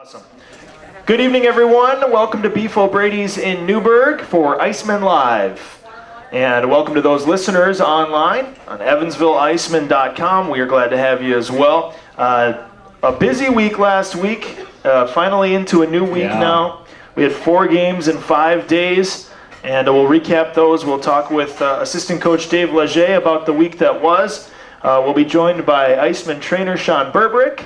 Awesome. Good evening, everyone. Welcome to Beef O'Brady's in Newburgh for IceMen Live. And welcome to those listeners online on EvansvilleIcemen.com. We are glad to have you as well. A busy week last week, finally into a new week now. We had 4 games in 5 days, and we'll recap those. We'll talk with assistant coach Dave Leger about the week that was. We'll be joined by IceMen trainer Sean Berberich,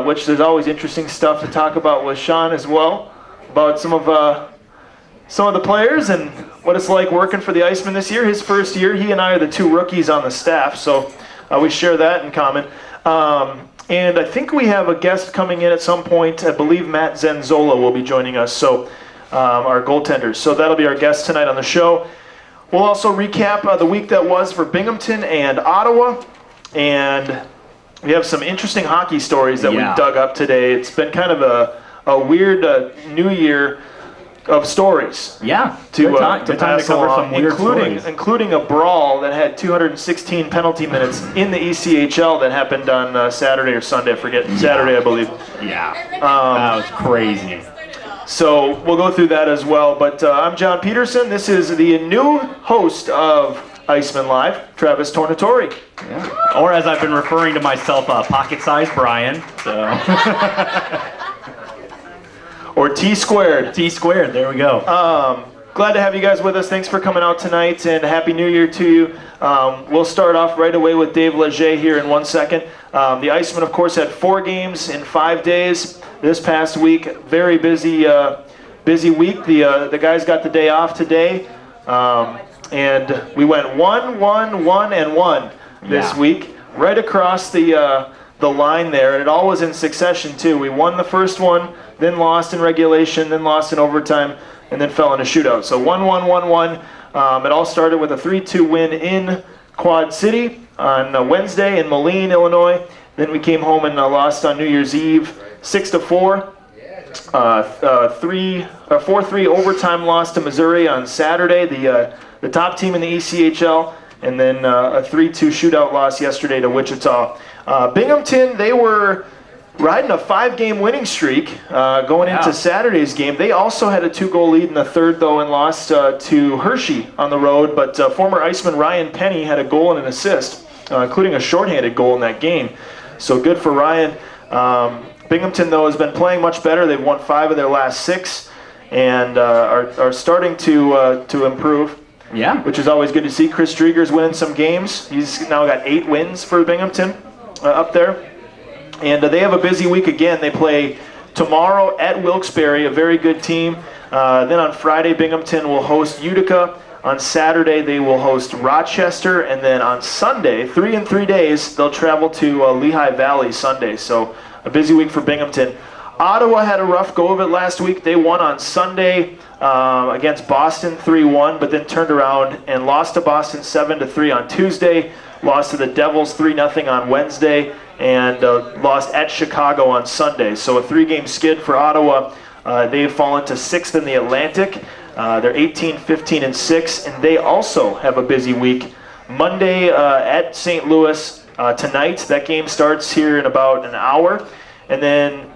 which there's always interesting stuff to talk about with Sean as well, about some of the players and what it's like working for the IceMen this year. His first year, he and I are the 2 rookies on the staff, so we share that in common. And I think we have a guest coming in at some point. I believe Matt Zenzola will be joining us, so our goaltenders. So that'll be our guest tonight on the show. We'll also recap the week that was for Binghamton and Ottawa, and we have some interesting hockey stories that we dug up today. It's been kind of a weird new year of stories. Yeah, to time to cover some weird stories. Including a brawl that had 216 penalty minutes in the ECHL that happened on Saturday or Sunday. I forget. Saturday, I believe. Yeah, that was crazy. So we'll go through that as well. But I'm John Peterson. This is the new host of IceMen Live, Travis Tornatori. Yeah. Or as I've been referring to myself, pocket-sized Brian. So. Or T squared. T squared, there we go. Glad to have you guys with us. Thanks for coming out tonight, and Happy New Year to you. We'll start off right away with Dave Leger here in 1 second. The IceMen, of course, had 4 games in 5 days this past week. Very busy week. The guys got the day off today. And we went 1-1-1-1 this week, right across the line there, and it all was in succession too. We won the first one, then lost in regulation, then lost in overtime, and then fell in a shootout. So 1-1-1-1. It all started with a 3-2 win in Quad City on Wednesday in Moline, Illinois. Then we came home and lost on New Year's Eve, 6-4. 4-3 overtime loss to Missouri on Saturday, the top team in the ECHL, and then a 3-2 shootout loss yesterday to Wichita. Binghamton, they were riding a 5-game winning streak going into Saturday's game. They also had a 2-goal lead in the third, though, and lost to Hershey on the road. But former IceMan Ryan Penny had a goal and an assist, including a shorthanded goal in that game. So good for Ryan. Binghamton, though, has been playing much better. They've won 5 of their last 6 and are starting to improve. Yeah. Which is always good to see. Chris Drieger's winning some games. He's now got 8 wins for Binghamton up there. And they have a busy week again. They play tomorrow at Wilkes-Barre, a very good team. Then on Friday, Binghamton will host Utica. On Saturday, they will host Rochester. And then on Sunday, 3 in 3 days, they'll travel to Lehigh Valley Sunday. So a busy week for Binghamton. Ottawa had a rough go of it last week. They won on Sunday against Boston 3-1, but then turned around and lost to Boston 7-3 on Tuesday, lost to the Devils 3-0 on Wednesday, and lost at Chicago on Sunday. So a 3-game skid for Ottawa. They've fallen to 6th in the Atlantic. They're 18-15-6, and they also have a busy week. Monday at St. Louis tonight. That game starts here in about an hour. And then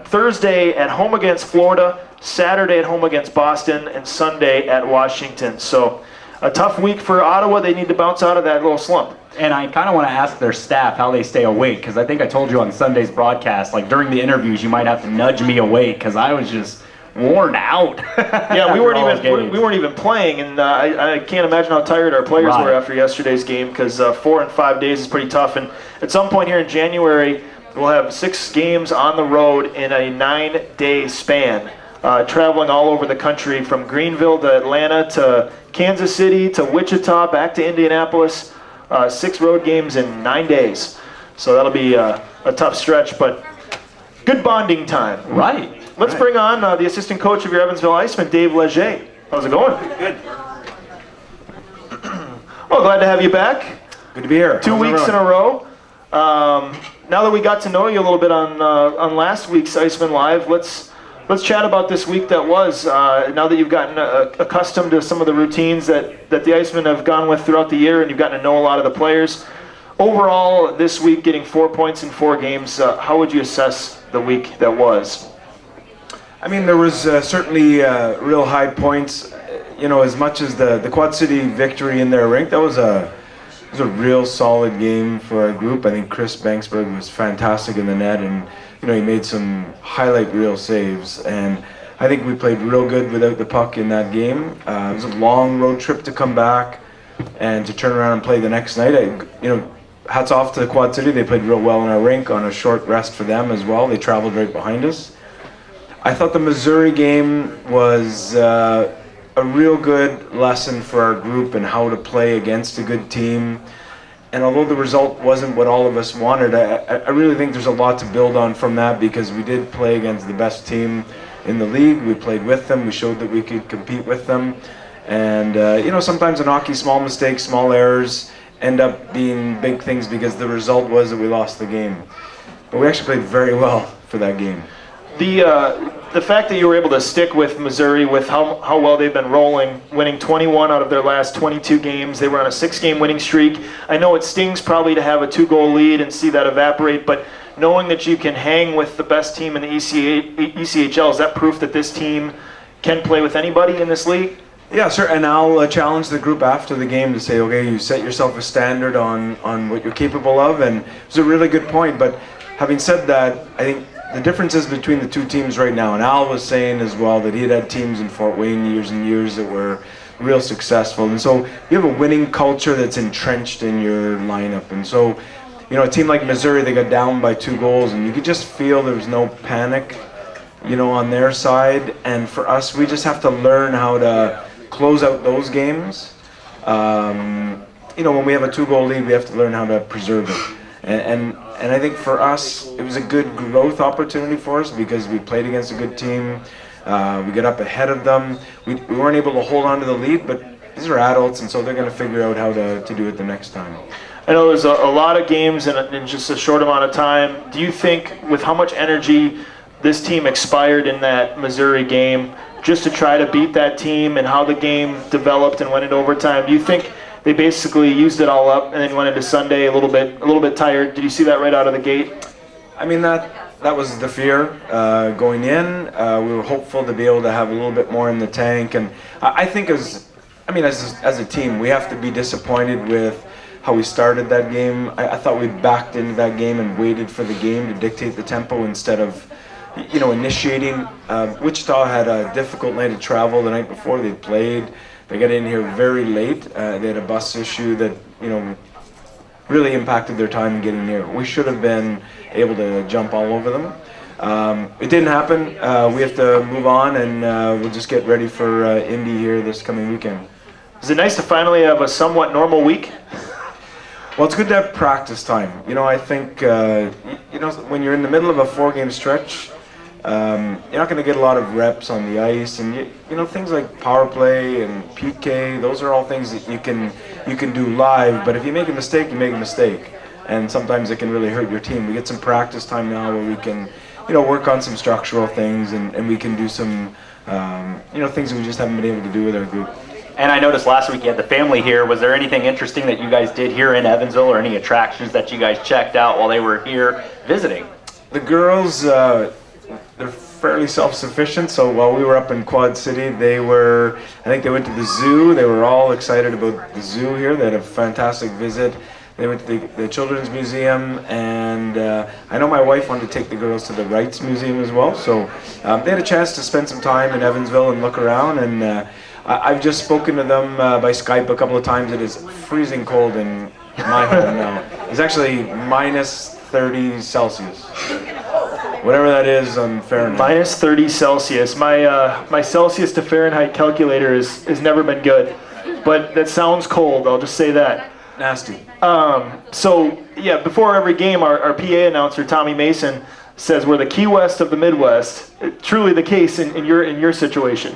Thursday at home against Florida, Saturday at home against Boston, and Sunday at Washington. So a tough week for Ottawa. They need to bounce out of that little slump. And I kind of want to ask their staff how they stay awake, because I think I told you on Sunday's broadcast, like during the interviews, you might have to nudge me awake, because I was just worn out. Yeah, we weren't even playing, and I can't imagine how tired our players were after yesterday's game, because 4 and 5 days is pretty tough. And at some point here in January, we'll have 6 games on the road in a 9-day span, traveling all over the country from Greenville to Atlanta to Kansas City to Wichita, back to Indianapolis. 6 road games in 9 days. So that'll be a tough stretch, but good bonding time. Right. Let's bring on the assistant coach of your Evansville IceMen, Dave Leger. How's it going? Good. Well, glad to have you back. Good to be here. 2 weeks in a row. Now that we got to know you a little bit on last week's IceMen Live, let's chat about this week that was. Now that you've gotten accustomed to some of the routines that the IceMen have gone with throughout the year, and you've gotten to know a lot of the players, overall, this week, getting 4 points in 4 games, how would you assess the week that was? I mean, there was certainly real high points. As much as the Quad City victory in their rink, that was a real solid game for our group. I think Chris Banksberg was fantastic in the net, and he made some highlight reel saves. And I think we played real good without the puck in that game. It was a long road trip to come back and to turn around and play the next night. Hats off to the Quad City. They played real well in our rink on a short rest for them as well. They traveled right behind us. I thought the Missouri game was a real good lesson for our group and how to play against a good team. And although the result wasn't what all of us wanted, I really think there's a lot to build on from that, because we did play against the best team in the league. We played with them. We showed that we could compete with them. And, sometimes in hockey, small mistakes, small errors end up being big things, because the result was that we lost the game. But we actually played very well for that game. The fact that you were able to stick with Missouri, with how well they've been rolling, winning 21 out of their last 22 games. They were on a 6-game winning streak. I know it stings probably to have a 2-goal lead and see that evaporate, but knowing that you can hang with the best team in the ECHL, is that proof that this team can play with anybody in this league? Yeah, sir. And I'll challenge the group after the game to say, okay, you set yourself a standard on what you're capable of, and it was a really good point. But having said that, I think the differences between the two teams right now, and Al was saying as well that he had teams in Fort Wayne years and years that were real successful. And so you have a winning culture that's entrenched in your lineup. And so, a team like Missouri, they got down by 2 goals, and you could just feel there was no panic, on their side. And for us, we just have to learn how to close out those games. When we have a 2-goal lead, we have to learn how to preserve it. And I think for us, it was a good growth opportunity for us, because we played against a good team. We got up ahead of them. We weren't able to hold on to the lead, but these are adults, and so they're going to figure out how to do it the next time. I know there's a lot of games in just a short amount of time. Do you think, with how much energy this team expired in that Missouri game, just to try to beat that team, and how the game developed and went into overtime, do you think they basically used it all up and then went into Sunday a little bit tired? Did you see that right out of the gate? I mean, that was the fear going in. We were hopeful to be able to have a little bit more in the tank, and I think as a team, we have to be disappointed with how we started that game. I thought we backed into that game and waited for the game to dictate the tempo instead of initiating. Wichita had a difficult night of travel the night before they played. They got in here very late. They had a bus issue that, really impacted their time getting here. We should have been able to jump all over them. It didn't happen. We have to move on, and we'll just get ready for Indy here this coming weekend. Is it nice to finally have a somewhat normal week? Well, it's good to have practice time. I think, when you're in the middle of a 4-game stretch, you're not going to get a lot of reps on the ice, and things like power play and PK, those are all things that you can do live. But if you make a mistake, you make a mistake, and sometimes it can really hurt your team. We get some practice time now where we can work on some structural things, and we can do some things that we just haven't been able to do with our group. And I noticed last week you had the family here. Was there anything interesting that you guys did here in Evansville, or any attractions that you guys checked out while they were here visiting? The girls, they're fairly self-sufficient, so while we were up in Quad City, I think they went to the zoo. They were all excited about the zoo here. They had a fantastic visit. They went to the Children's Museum, and I know my wife wanted to take the girls to the Wrights Museum as well, so they had a chance to spend some time in Evansville and look around, and I've just spoken to them by Skype a couple of times. It is freezing cold in my home now. It's actually minus 30 Celsius. Whatever that is on Fahrenheit. Minus 30 Celsius. My Celsius to Fahrenheit calculator has never been good, but that sounds cold. I'll just say that. Nasty. Before every game, our PA announcer Tommy Mason says we're the Key West of the Midwest. Truly the case in your situation.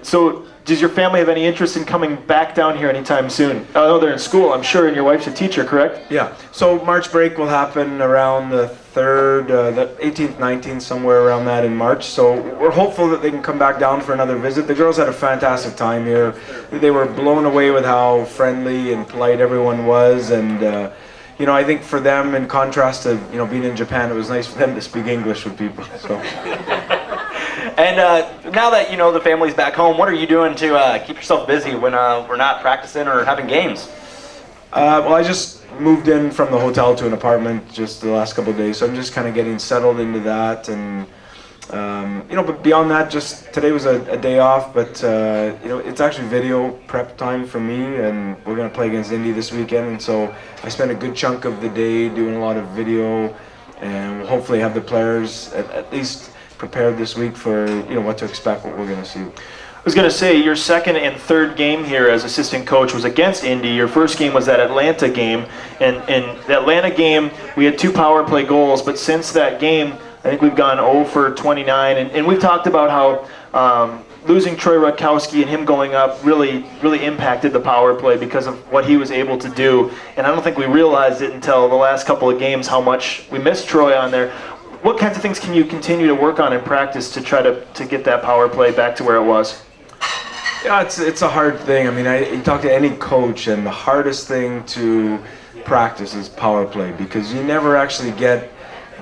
So does your family have any interest in coming back down here anytime soon? I know they're in school, I'm sure, and your wife's a teacher, correct? Yeah. So March break will happen around the 3rd, the 18th, 19th, somewhere around that in March. So we're hopeful that they can come back down for another visit. The girls had a fantastic time here. They were blown away with how friendly and polite everyone was, and I think for them, in contrast to being in Japan, it was nice for them to speak English with people. So. And now that the family's back home, what are you doing to keep yourself busy when we're not practicing or having games? Well, I just moved in from the hotel to an apartment just the last couple of days, so I'm just kind of getting settled into that, and but beyond that, just today was a day off, but it's actually video prep time for me, and we're going to play against Indy this weekend, and so I spent a good chunk of the day doing a lot of video, and we'll hopefully have the players at least prepared this week for what to expect, what we're going to see. I was going to say, your second and third game here as assistant coach was against Indy. Your first game was that Atlanta game, and in the Atlanta game, we had 2 power play goals, but since that game, I think we've gone 0 for 29, and we've talked about how losing Troy Rutkowski and him going up really impacted the power play because of what he was able to do, and I don't think we realized it until the last couple of games how much we missed Troy on there. What kinds of things can you continue to work on in practice to try to get that power play back to where it was? Yeah, it's a hard thing. I mean, you talk to any coach, and the hardest thing to practice is power play, because you never actually get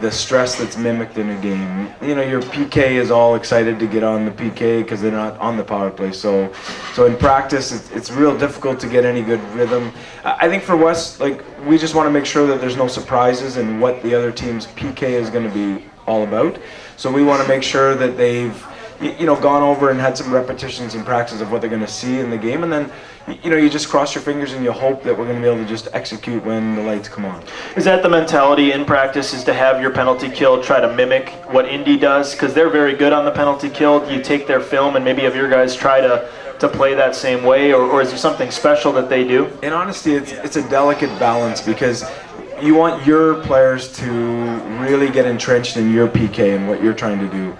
the stress that's mimicked in a game. Your PK is all excited to get on the PK because they're not on the power play. So in practice, it's real difficult to get any good rhythm. I think for West, we just want to make sure that there's no surprises in what the other team's PK is going to be all about. So we want to make sure that they've gone over and had some repetitions in practice of what they're going to see in the game, and then you just cross your fingers and you hope that we're going to be able to just execute when the lights come on. Is that the mentality in practice, is to have your penalty kill try to mimic what Indy does? Because they're very good on the penalty kill. You take their film and maybe have your guys try to play that same way, or is there something special that they do? In honesty, it's a delicate balance, because you want your players to really get entrenched in your PK and what you're trying to do.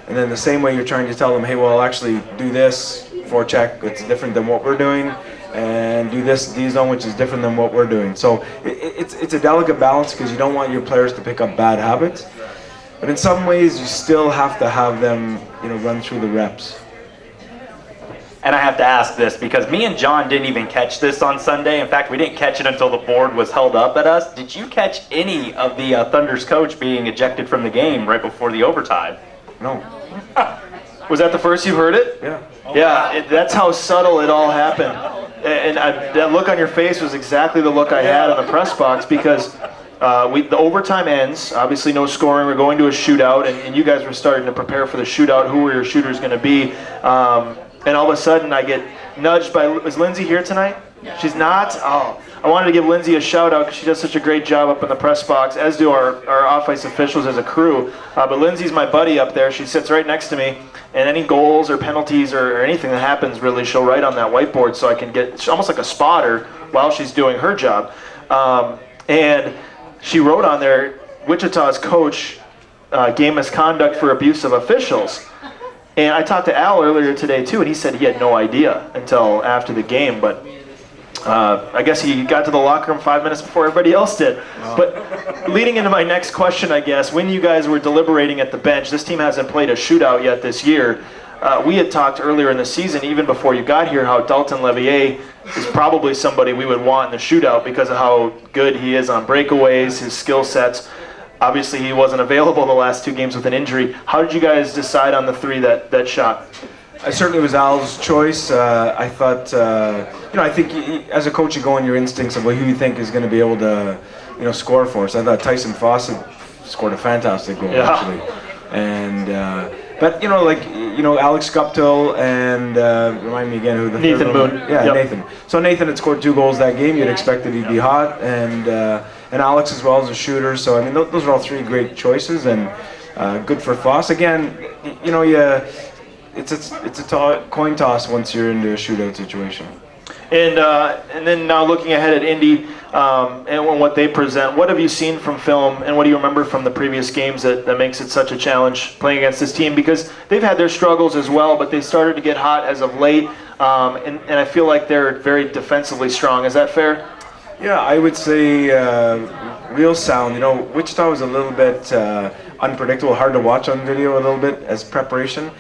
And then the same way you're trying to tell them, hey, well, actually do this forecheck, it's different than what we're doing, and do this D-zone, which is different than what we're doing. So it's a delicate balance, because you don't want your players to pick up bad habits. But in some ways, you still have to have them, run through the reps. And I have to ask this, because me and John didn't even catch this on Sunday. In fact, we didn't catch it until the board was held up at us. Did you catch any of the Thunder's coach being ejected from the game right before the overtime? No. Was that the first you've heard it? Yeah. Yeah, that's how subtle it all happened. And that look on your face was exactly the look I had in the press box, because the overtime ends, obviously no scoring, we're going to a shootout, and you guys were starting to prepare for the shootout, who were your shooters going to be, and all of a sudden I get nudged by, is Lindsay here tonight? She's not? Oh, I wanted to give Lindsay a shout out because she does such a great job up in the press box, as do our off-ice officials as a crew. But Lindsay's my buddy up there. She sits right next to me, and any goals or penalties or anything that happens, really, she'll write on that whiteboard so I can get almost like a spotter while she's doing her job. And she wrote on there, Wichita's coach game misconduct for abuse of officials. And I talked to Al earlier today too, and he said he had no idea until after the game, but I guess he got to the locker room 5 minutes before everybody else did. But leading into my next question, I guess, when you guys were deliberating at the bench, this team hasn't played a shootout yet this year. We had talked earlier in the season, even before you got here, how Dalton Levier is probably somebody we would want in the shootout because of how good he is on breakaways, his skill sets. Obviously, he wasn't available the last 2 games with an injury. How did you guys decide on the 3 that shot? I certainly was Al's choice. I thought, I think as a coach, you go on your instincts of who you think is going to be able to, score for us. I thought Tyson Fawcett scored a fantastic goal, actually. And, but, Alex Guptill and, remind me again who the Nathan third one. Moon. Yeah, Yep. Nathan. So Nathan had scored 2 goals that game. You'd expect that he'd be hot. And Alex as well as a shooter. So, I mean, those are all 3 great choices, and good for Foss. Again, it's a coin toss once you're into a shootout situation. And then now looking ahead at Indy and what they present, what have you seen from film, and what do you remember from the previous games that makes it such a challenge playing against this team? Because they've had their struggles as well, but they started to get hot as of late, and I feel like they're very defensively strong. Is that fair? Yeah, I would say real sound. Wichita was a little bit unpredictable, hard to watch on video a little bit as preparation.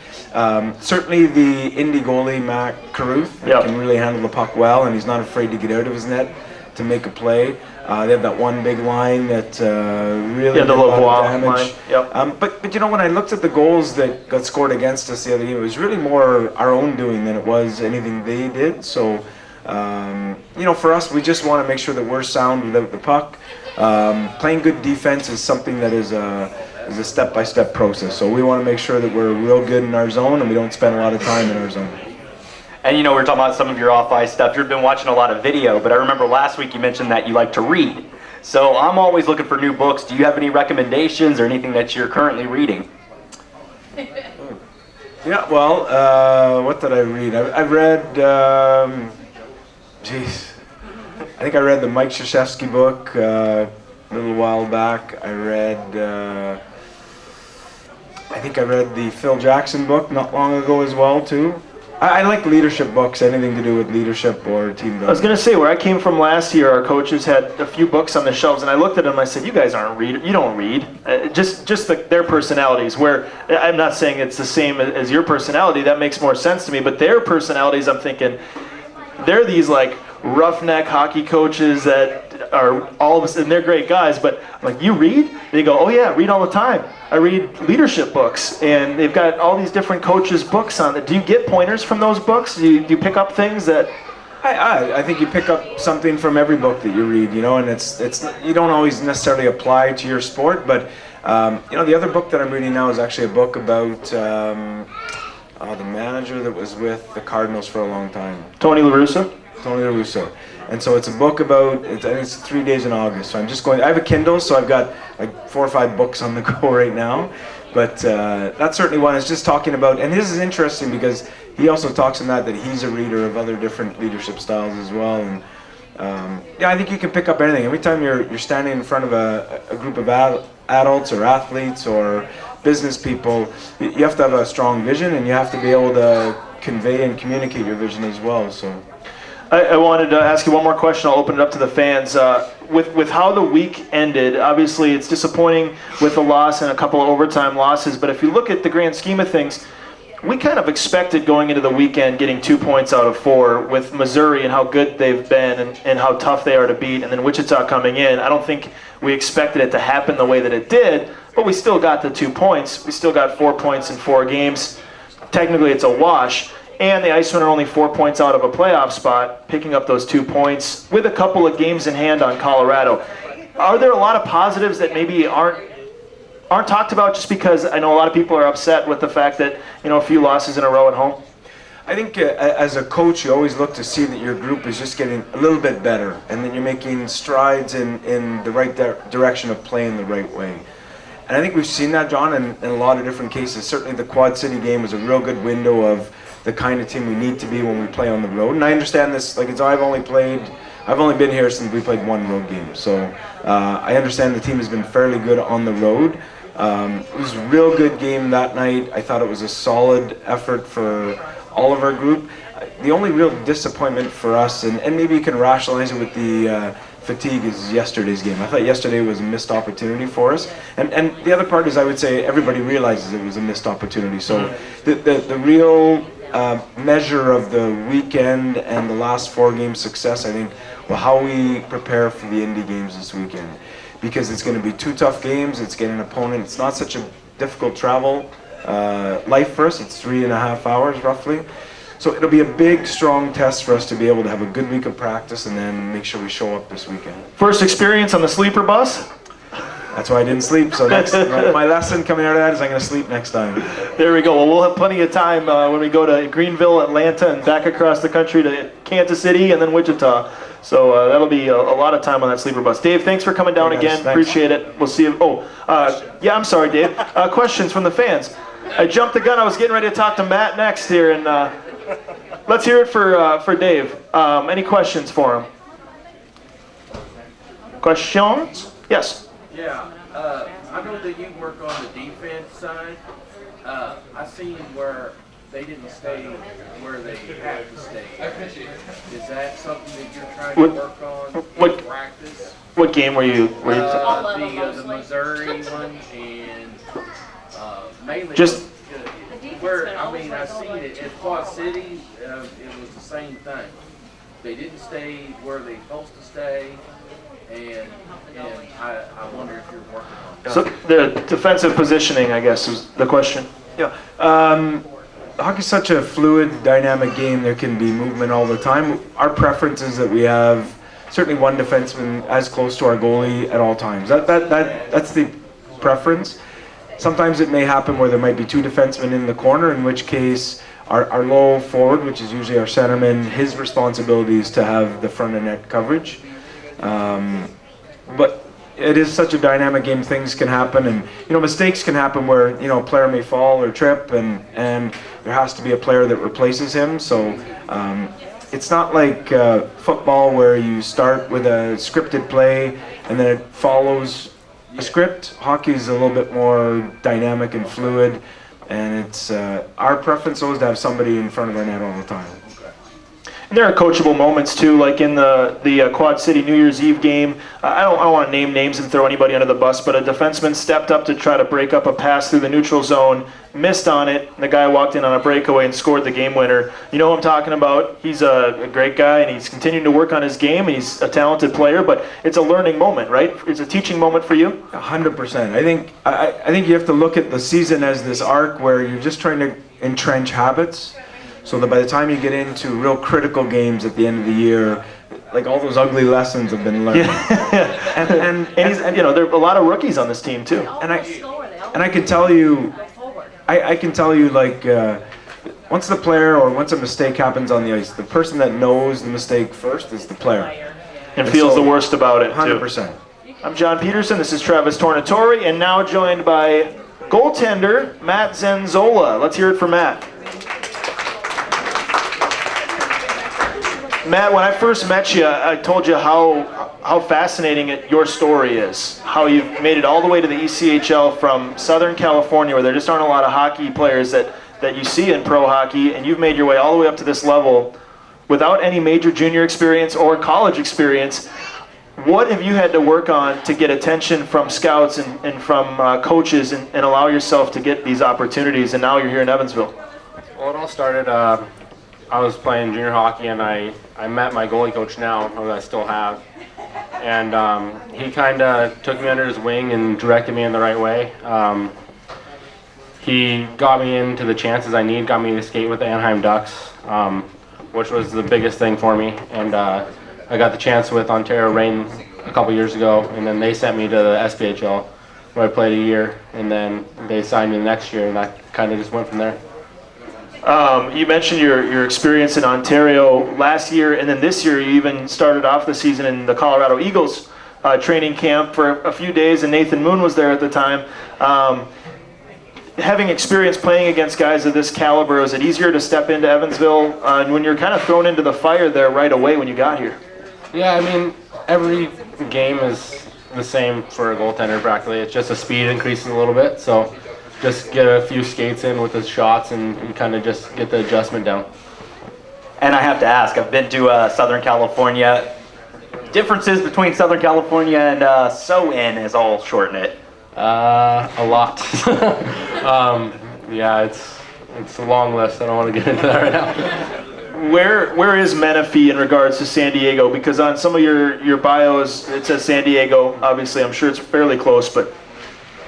Certainly the Indy goalie, Matt Caruth, can really handle the puck well, and he's not afraid to get out of his net to make a play. They have that one big line that really Yeah, the did a lot local of damage. line. Yep. But you know, when I looked at the goals that got scored against us the other game, it was really more our own doing than it was anything they did. So, you know, for us, we just want to make sure that we're sound without the puck. Playing good defense is something that is a step-by-step process. So we want to make sure that we're real good in our zone and we don't spend a lot of time in our zone. And you know, we were talking about some of your off-ice stuff. You've been watching a lot of video, but I remember last week you mentioned that you like to read. So I'm always looking for new books. Do you have any recommendations or anything that you're currently reading? Yeah, well, what did I read? I read, I think I read the Mike Krzyzewski book a little while back. I think I read the Phil Jackson book not long ago as well, too. I like leadership books, anything to do with leadership or team building. I was going to say, where I came from last year, our coaches had a few books on the shelves, and I looked at them and I said, you guys aren't readers. You don't read. Their personalities, where I'm not saying it's the same as your personality. That makes more sense to me. But their personalities, I'm thinking, they're these like roughneck hockey coaches that are all of us, and they're great guys, but I'm like, you read? They go, oh yeah, read all the time. I read leadership books, and they've got all these different coaches' books on it. Do you get pointers from those books? Do you pick up things that... I think you pick up something from every book that you read, you know, and it's you don't always necessarily apply to your sport, but you know, the other book that I'm reading now is actually a book about the manager that was with the Cardinals for a long time. Tony La Russa? Tony La Russa. And so it's a book about, I think it's 3 days in August. So I'm just going, I have a Kindle, so I've got like 4 or 5 books on the go right now. But that's certainly one. It's just talking about, and his is interesting because he also talks in that he's a reader of other different leadership styles as well. And yeah, I think you can pick up anything. Every time you're standing in front of a group of adults or athletes or business people, you have to have a strong vision and you have to be able to convey and communicate your vision as well. So. I wanted to ask you one more question. I'll open it up to the fans. With how the week ended, obviously it's disappointing with the loss and a couple of overtime losses, but if you look at the grand scheme of things, we kind of expected going into the weekend getting 2 points out of 4 with Missouri and how good they've been and how tough they are to beat, and then Wichita coming in. I don't think we expected it to happen the way that it did, but we still got the 2 points. We still got 4 points in 4 games. Technically it's a wash. And the IceMen are only 4 points out of a playoff spot, picking up those 2 points with a couple of games in hand on Colorado. Are there a lot of positives that maybe aren't talked about just because I know a lot of people are upset with the fact that, you know, a few losses in a row at home? I think as a coach, you always look to see that your group is just getting a little bit better and that you're making strides in the right direction of playing the right way. And I think we've seen that, John, in a lot of different cases. Certainly the Quad City game was a real good window of the kind of team we need to be when we play on the road. And I understand this, like I've only been here since we played 1 road game. So I understand the team has been fairly good on the road. It was a real good game that night. I thought it was a solid effort for all of our group. The only real disappointment for us, and maybe you can rationalize it with the fatigue, is yesterday's game. I thought yesterday was a missed opportunity for us. And the other part is I would say everybody realizes it was a missed opportunity. So the real measure of the weekend and the last 4 games success, I think, well, how we prepare for the Indy games this weekend, because it's going to be 2 tough games. It's getting an opponent. It's not such a difficult travel life for us. It's 3.5 hours roughly. So it'll be a big, strong test for us to be able to have a good week of practice and then make sure we show up this weekend. First experience on the sleeper bus? That's why I didn't sleep. So my lesson coming out of that is I'm going to sleep next time. There we go. Well, we'll have plenty of time when we go to Greenville, Atlanta, and back across the country to Kansas City and then Wichita. So that'll be a lot of time on that sleeper bus. Dave, thanks for coming down again. Thanks. Appreciate it. We'll see you. Yeah, I'm sorry, Dave. Questions from the fans. I jumped the gun. I was getting ready to talk to Matt next here, and let's hear it for Dave. Any questions for him? Questions? Yes. Yeah, I know that you work on the defense side. I seen where they didn't stay where they had to stay. Is that something that you're trying to work on in practice? What game were you? The Missouri one and mainly Just where I seen it at Quad City. It was the same thing. They didn't stay where they supposed to stay. and I wonder if you're working on that. So the defensive positioning, I guess, is the question. Yeah. Hockey's such a fluid, dynamic game. There can be movement all the time. Our preference is that we have certainly one defenseman as close to our goalie at all times. That's the preference. Sometimes it may happen where there might be two defensemen in the corner, in which case our low forward, which is usually our centerman, his responsibility is to have the front of net coverage. But it is such a dynamic game. Things can happen, and mistakes can happen where a player may fall or trip, and there has to be a player that replaces him. So it's not like football where you start with a scripted play and then it follows a script. Hockey is a little bit more dynamic and fluid, and it's our preference always to have somebody in front of our net all the time. And there are coachable moments too, like in the Quad City New Year's Eve game. I don't want to name names and throw anybody under the bus, but a defenseman stepped up to try to break up a pass through the neutral zone, missed on it, and the guy walked in on a breakaway and scored the game winner. You know what I'm talking about? He's a great guy, and he's continuing to work on his game, and he's a talented player, but it's a learning moment, right? It's a teaching moment for you? 100%. I think you have to look at the season as this arc where you're just trying to entrench habits, so that by the time you get into real critical games at the end of the year, like all those ugly lessons have been learned. and there are a lot of rookies on this team too. And I can tell you, once the player or once a mistake happens on the ice, the person that knows the mistake first is the player. And feels the worst about it too. 100%. I'm John Peterson, this is Travis Tornatore, and now joined by goaltender Matt Zenzola. Let's hear it for Matt. Matt, when I first met you, I told you how fascinating your story is. How you've made it all the way to the ECHL from Southern California, where there just aren't a lot of hockey players that you see in pro hockey, and you've made your way all the way up to this level without any major junior experience or college experience. What have you had to work on to get attention from scouts and from coaches and allow yourself to get these opportunities, and now you're here in Evansville? Well, it all started, I was playing junior hockey, and I met my goalie coach now, who I still have, and he kind of took me under his wing and directed me in the right way. He got me into the chances I need, got me to skate with the Anaheim Ducks, which was the biggest thing for me, and I got the chance with Ontario Reign a couple years ago, and then they sent me to the SPHL, where I played a year, and then they signed me the next year, and that kind of just went from there. You mentioned your experience in Ontario last year, and then this year you even started off the season in the Colorado Eagles training camp for a few days, and Nathan Moon was there at the time. Having experience playing against guys of this caliber, is it easier to step into Evansville when you're kind of thrown into the fire there right away when you got here? Yeah, I mean, every game is the same for a goaltender practically. It's just a speed increases a little bit, so just get a few skates in with the shots and kind of just get the adjustment down. And I have to ask, I've been to Southern California. Differences between Southern California and SO-IN, as I'll shorten it. A lot. Yeah, it's a long list. I don't want to get into that right now. Where is Menifee in regards to San Diego? Because on some of your bios it says San Diego. Obviously, I'm sure it's fairly close, but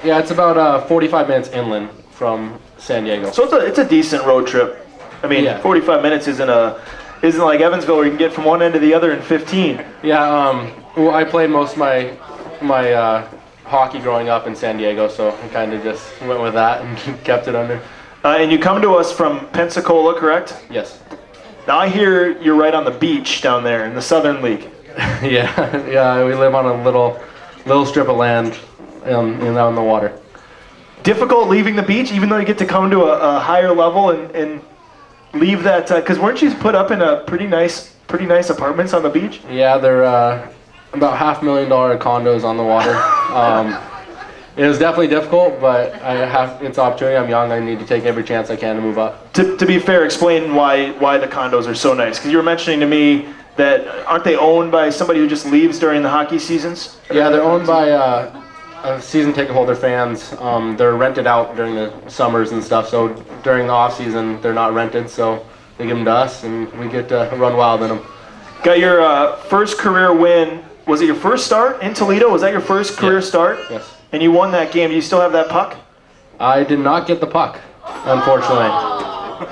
Yeah, it's about 45 minutes inland from San Diego. so it's a decent road trip. I mean, Yeah. 45 minutes isn't like Evansville where you can get from one end to the other in 15. Yeah, well, I played most of my hockey growing up in San Diego, so I kind of just went with that and kept it under. And you come to us from Pensacola, correct? Yes. Now I hear you're right on the beach down there in the Southern League. Yeah, we live on a little strip of land out in the water. Difficult leaving the beach, even though you get to come to a higher level and leave that. Because weren't you put up in a pretty nice apartments on the beach? Yeah, they're about $500,000 condos on the water. It was definitely difficult, but it's an opportunity. I'm young. I need to take every chance I can to move up. To be fair, explain why the condos are so nice. Because you were mentioning to me that aren't they owned by somebody who just leaves during the hockey seasons? Yeah, they're owned by season ticket holder fans. They're rented out during the summers and stuff. So during the off season, they're not rented. So they give them to us, and we get to run wild in them. Got your first career win was it your first start in Toledo? Was that your first career start? Yes. And you won that game. Do you still have that puck? I did not get the puck, unfortunately.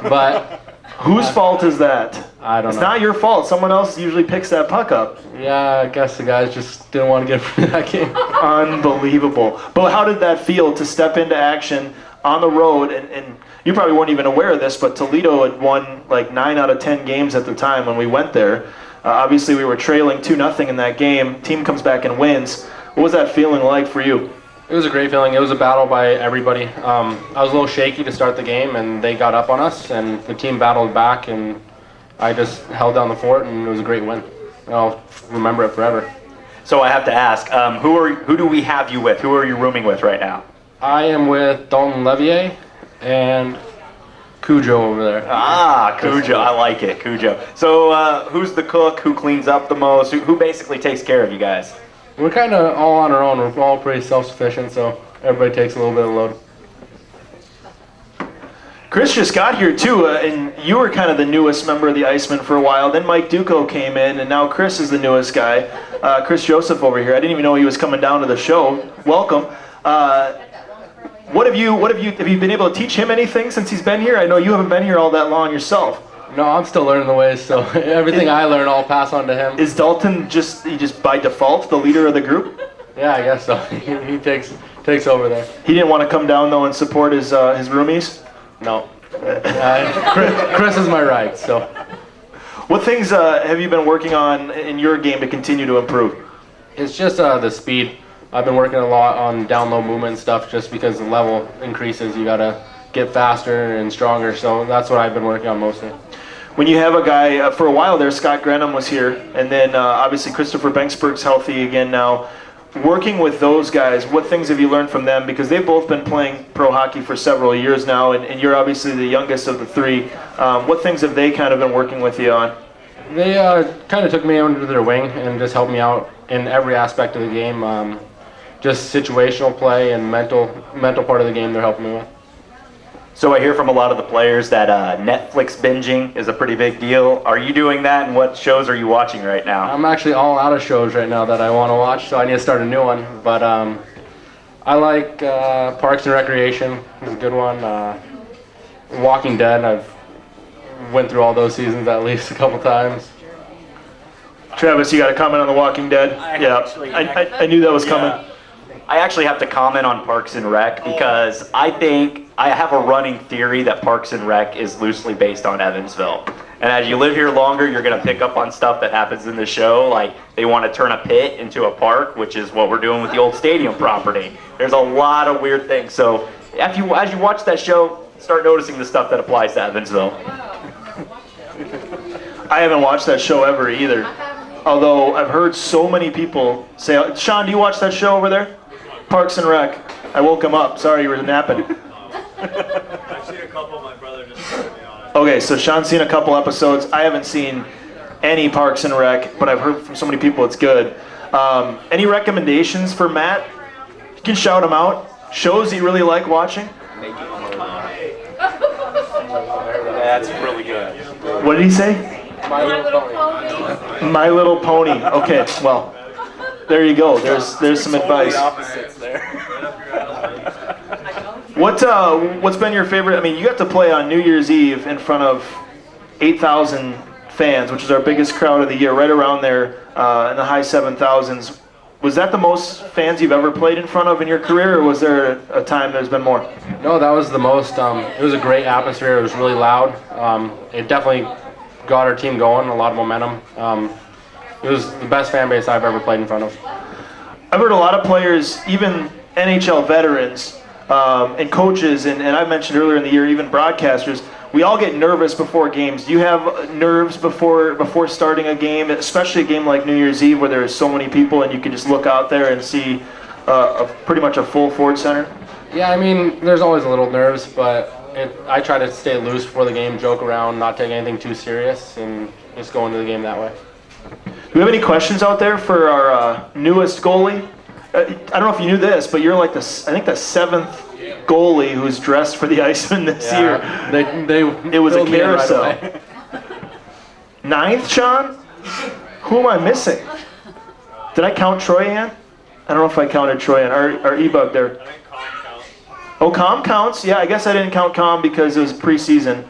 But Whose fault is that? I don't It's know. not your fault. Someone else usually picks that puck up. Yeah, I guess the guys just didn't want to get for that game. Unbelievable. But how did that feel to step into action on the road? And you probably weren't even aware of this, but Toledo had won like 9 out of 10 games at the time when we went there. Obviously, we were trailing 2-0 in that game. Team comes back and wins. What was that feeling like for you? It was a great feeling. It was a battle by everybody. I was a little shaky to start the game, and they got up on us, and the team battled back, and I just held down the fort, and it was a great win. I'll remember it forever. So I have to ask, who do we have you with? Who are you rooming with right now? I am with Dalton Levier and Cujo over there. Ah, Cujo. I like it, Cujo. So who's the cook? Who cleans up the most? Who basically takes care of you guys? We're kind of all on our own. We're all pretty self-sufficient, so everybody takes a little bit of load. Chris just got here too, and you were kind of the newest member of the IceMen for a while. Then Mike Duco came in, and now Chris is the newest guy. Chris Joseph over here. I didn't even know he was coming down to the show. Welcome. Have you been able to teach him anything since he's been here? I know you haven't been here all that long yourself. No, I'm still learning the ways, so everything I learn, I'll pass on to him. Is Dalton just by default the leader of the group? Yeah, I guess so. He takes over there. He didn't want to come down though and support his roomies. No. Chris is my right, so. What things have you been working on in your game to continue to improve? It's just the speed. I've been working a lot on down-low movement stuff just because the level increases. You got to get faster and stronger, so that's what I've been working on mostly. When you have a guy, for a while there, Scott Grenham was here, and then obviously Christopher Banksburg's healthy again now. Working with those guys, what things have you learned from them? Because they've both been playing pro hockey for several years now, and you're obviously the youngest of the three. What things have they kind of been working with you on? They kind of took me under their wing and just helped me out in every aspect of the game. Just situational play and mental part of the game they're helping me with. So I hear from a lot of the players that Netflix binging is a pretty big deal. Are you doing that, and what shows are you watching right now? I'm actually all out of shows right now that I want to watch, so I need to start a new one. But I like Parks and Recreation. It's a good one. Walking Dead, I've went through all those seasons at least a couple times. Travis, you got a comment on The Walking Dead? I knew that was coming. I actually have to comment on Parks and Rec because I have a running theory that Parks and Rec is loosely based on Evansville. And as you live here longer, you're going to pick up on stuff that happens in the show. Like they want to turn a pit into a park, which is what we're doing with the old stadium property. There's a lot of weird things. So as you watch that show, start noticing the stuff that applies to Evansville. I haven't watched that show ever either. Although I've heard so many people say, Sean, do you watch that show over there? Parks and Rec. I woke him up. Sorry, you were napping. I've seen a couple. My brother just started me on it. Okay, so Sean's seen a couple episodes. I haven't seen any Parks and Rec, but I've heard from so many people it's good. Any recommendations for Matt? You can shout them out. Shows you really like watching? That's really good. What did he say? My Little Pony. My Little Pony. Okay, well, there you go. There's some advice. Opposites there. What's been your favorite? I mean, you got to play on New Year's Eve in front of 8,000 fans, which is our biggest crowd of the year, right around there in the high 7,000s. Was that the most fans you've ever played in front of in your career, or was there a time there's been more? No, that was the most. It was a great atmosphere. It was really loud. It definitely got our team going, a lot of momentum. It was the best fan base I've ever played in front of. I've heard a lot of players, even NHL veterans and coaches, and I mentioned earlier in the year, even broadcasters, we all get nervous before games. Do you have nerves before starting a game, especially a game like New Year's Eve where there's so many people and you can just look out there and see pretty much a full Ford Center? Yeah, I mean, there's always a little nerves, but I try to stay loose before the game, joke around, not take anything too serious, and just go into the game that way. Do we have any questions out there for our newest goalie? I don't know if you knew this, but you're like the 7th goalie who's dressed for the IceMen this year. It was a carousel. 9th, Sean? Who am I missing? Did I count Troy Ann? I don't know if I counted Troy Ann. Our E-Bug there. I think calm counts. Oh, Com counts. Yeah, I guess I didn't count Com because it was preseason.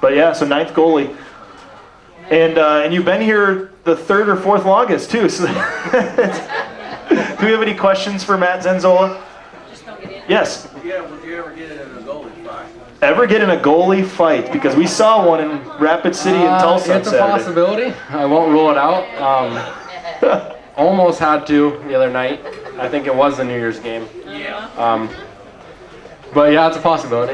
But yeah, so 9th goalie. And you've been here the 3rd or 4th longest too. So do we have any questions for Matt Zenzola? Yes. Yeah, would you ever get in a goalie fight? Ever get in a goalie fight? Because we saw one in Rapid City and Tulsa on It's a Saturday. possibility. I won't rule it out. Almost had to the other night. I think it was the New Year's game. Yeah. But yeah, it's a possibility.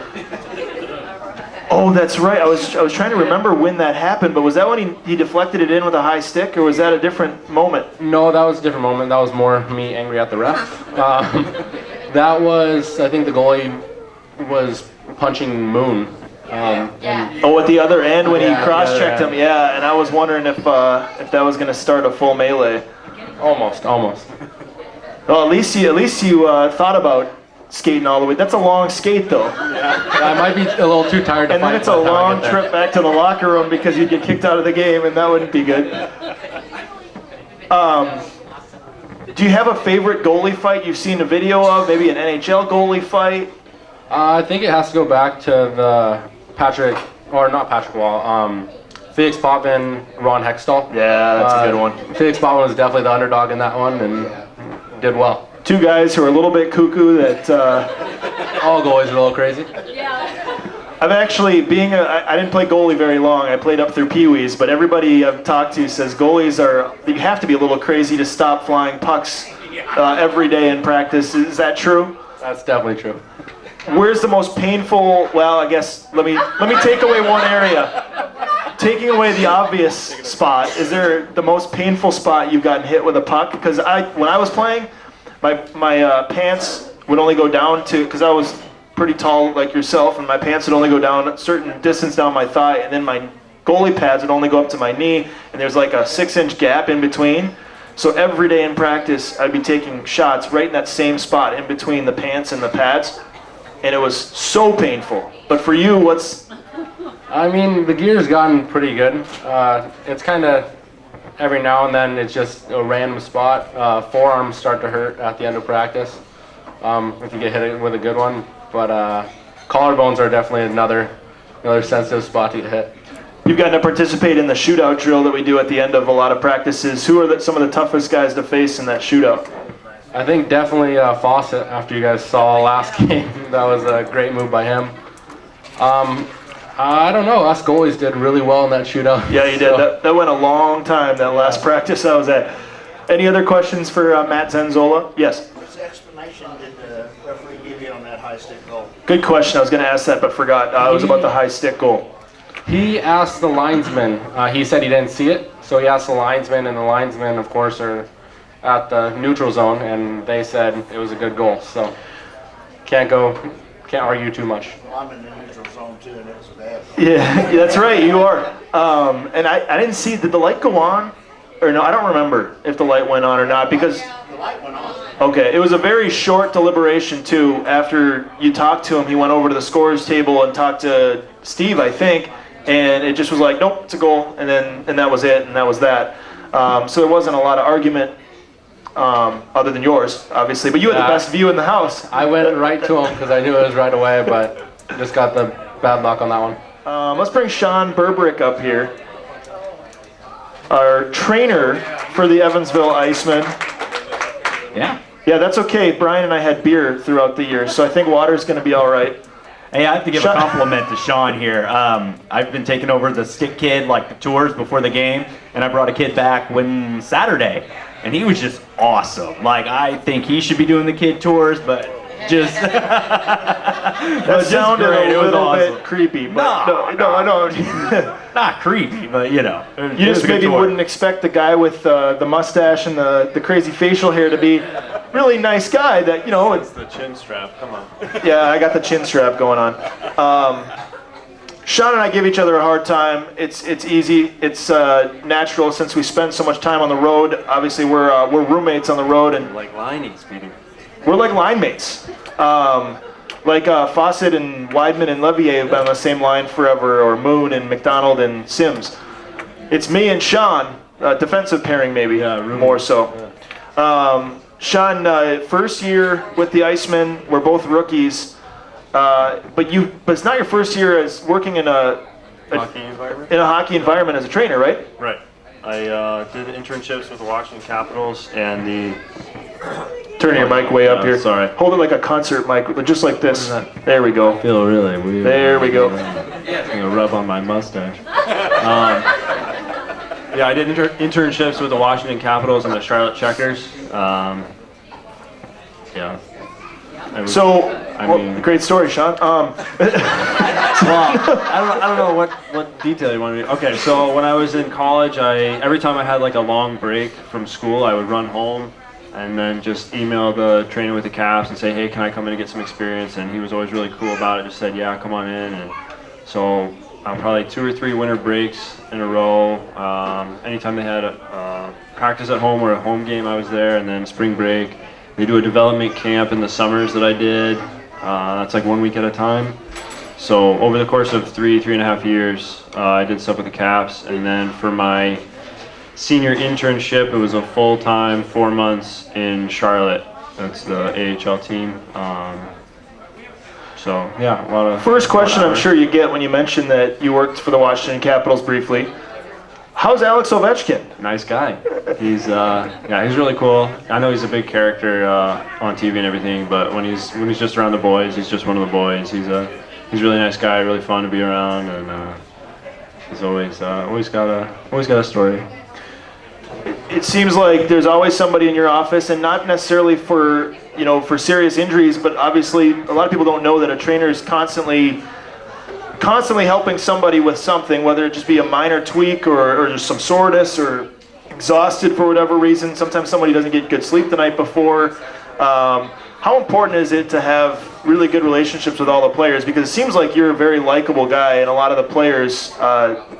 Oh, that's right. I was trying to remember when that happened, but was that when he deflected it in with a high stick, or was that a different moment? No, that was a different moment. That was more me angry at the ref. That was, I think the goalie was punching Moon. Oh, at the other end when Yeah, he cross-checked the other him, yeah. And I was wondering if that was going to start a full melee. Almost. Well, at least you thought about skating all the way. That's a long skate, though. I might be a little too tired to And fight. then it's a by the time I long get there. trip back to the locker room because you'd get kicked out of the game, and that wouldn't be good. Do you have a favorite goalie fight you've seen a video of? Maybe an NHL goalie fight? I think it has to go back to the Patrick Wall, Felix Potvin, Ron Hextall. Yeah, that's a good one. Felix Potvin was definitely the underdog in that one and did well. Two guys who are a little bit cuckoo that... All goalies are a little crazy. I've actually, I didn't play goalie very long. I played up through Pee-wees, but everybody I've talked to says goalies you have to be a little crazy to stop flying pucks every day in practice. Is that true? That's definitely true. Where's the most painful, well, I guess, let me take away one area. Taking away the obvious spot, is there the most painful spot you've gotten hit with a puck? Because when I was playing, my pants would only go down to, because I was pretty tall like yourself, and my pants would only go down a certain distance down my thigh, and then my goalie pads would only go up to my knee, and there's like a 6-inch gap in between. So every day in practice, I'd be taking shots right in that same spot in between the pants and the pads, and it was so painful. But for you, I mean, the gear's gotten pretty good. It's kind of every now and then it's just a random spot. Forearms start to hurt at the end of practice if you get hit with a good one. But collarbones are definitely another sensitive spot to get hit. You've gotten to participate in the shootout drill that we do at the end of a lot of practices. Who are some of the toughest guys to face in that shootout? I think definitely Fawcett, after you guys saw last game. That was a great move by him. I don't know. Us goalies did really well in that shootout. Yeah, you did. That went a long time, that last practice I was at. Any other questions for Matt Zenzola? Yes? Which explanation did the referee give you on that high stick goal? Good question. I was going to ask that, but forgot. It was about the high stick goal. He asked the linesman. He said he didn't see it, so he asked the linesman, and the linesmen, of course, are at the neutral zone, and they said it was a good goal. So can't argue too much. Well, I'm in the neutral zone too, and it was a bad one. Yeah, that's right. You are. And I didn't see. Did the light go on? Or no, I don't remember if the light went on or not because. The light went on. Okay, it was a very short deliberation too. After you talked to him, he went over to the scorer's table and talked to Steve, I think, and it just was like, nope, it's a goal, and that was it, and that was that. So there wasn't a lot of argument other than yours, obviously. But you had the best view in the house. I went right to him because I knew it was right away, but just got the bad luck on that one. Let's bring Sean Berberich up here, our trainer for the Evansville IceMen. Yeah, that's okay. Brian and I had beer throughout the year, so I think water's going to be all right. Hey, I have to give a compliment to Sean here. I've been taking over the stick kid, like the tours before the game, and I brought a kid back Saturday, and he was just awesome. Like, I think he should be doing the kid tours, but just that sounded a little bit creepy. But no. Not creepy, but You just maybe wouldn't expect the guy with the mustache and the crazy facial hair to be really nice guy. That It's the chin strap. Come on. Yeah, I got the chin strap going on. Sean and I give each other a hard time. It's easy. It's natural since we spend so much time on the road. Obviously, we're roommates on the road, and Like lineys, Peter. we're like line mates. Like Fawcett and Weidman and Levier have been on the same line forever, or Moon and McDonald and Sims. It's me and Sean, defensive pairing maybe, more so. Sean, first year with the IceMen, we're both rookies, but it's not your first year as working in a hockey environment as a trainer, right? Right. I did internships with the Washington Capitals and the. Turn your mic way up here. Sorry. Hold it like a concert mic, just like this. There we go. Feel really weird. There we go. I'm gonna rub on my mustache. Yeah, I did internships with the Washington Capitals and the Charlotte Checkers. Yeah. Great story, Sean. Well, I don't know what detail you want me to. Okay, so when I was in college, every time I had like a long break from school, I would run home and then just email the trainer with the Caps and say, hey, can I come in and get some experience? And he was always really cool about it. Just said, yeah, come on in. And so probably 2 or 3 winter breaks in a row. Anytime they had a practice at home or a home game, I was there. And then spring break, they do a development camp in the summers that I did. That's like 1 week at a time. So over the course of 3.5 years, I did stuff with the Caps. And then for my senior internship, it was a full-time 4 months in Charlotte. That's the AHL team. So yeah, a lot of. First question I'm sure you get when you mention that you worked for the Washington Capitals briefly. How's Alex Ovechkin? Nice guy. He's he's really cool. I know he's a big character on TV and everything, but when he's just around the boys, he's just one of the boys. He's a really nice guy, really fun to be around, and he's always got a story. It seems like there's always somebody in your office, and not necessarily for serious injuries, but obviously a lot of people don't know that a trainer is constantly helping somebody with something, whether it just be a minor tweak or just some soreness or exhausted for whatever reason. Sometimes somebody doesn't get good sleep the night before. How important is it to have really good relationships with all the players? Because it seems like you're a very likable guy, and a lot of the players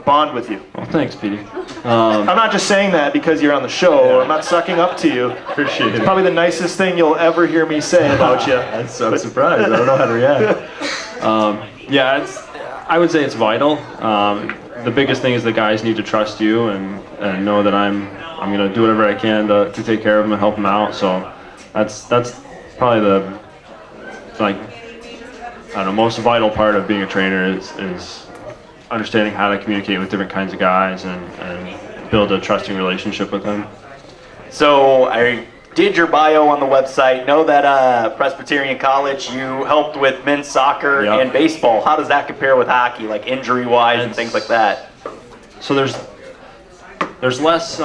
bond with you. Well, thanks, Petey. I'm not just saying that because you're on the show. I'm not sucking up to you. Appreciate it. It's probably the nicest thing you'll ever hear me say about you. I'm surprised. I don't know how to react. I would say it's vital. The biggest thing is the guys need to trust you and know that I'm going to do whatever I can to take care of them and help them out. So that's probably the most vital part of being a trainer is understanding how to communicate with different kinds of guys and build a trusting relationship with them. So I did your bio on the website. Know that Presbyterian College, you helped with men's soccer and baseball. How does that compare with hockey, like injury-wise and things like that? So there's less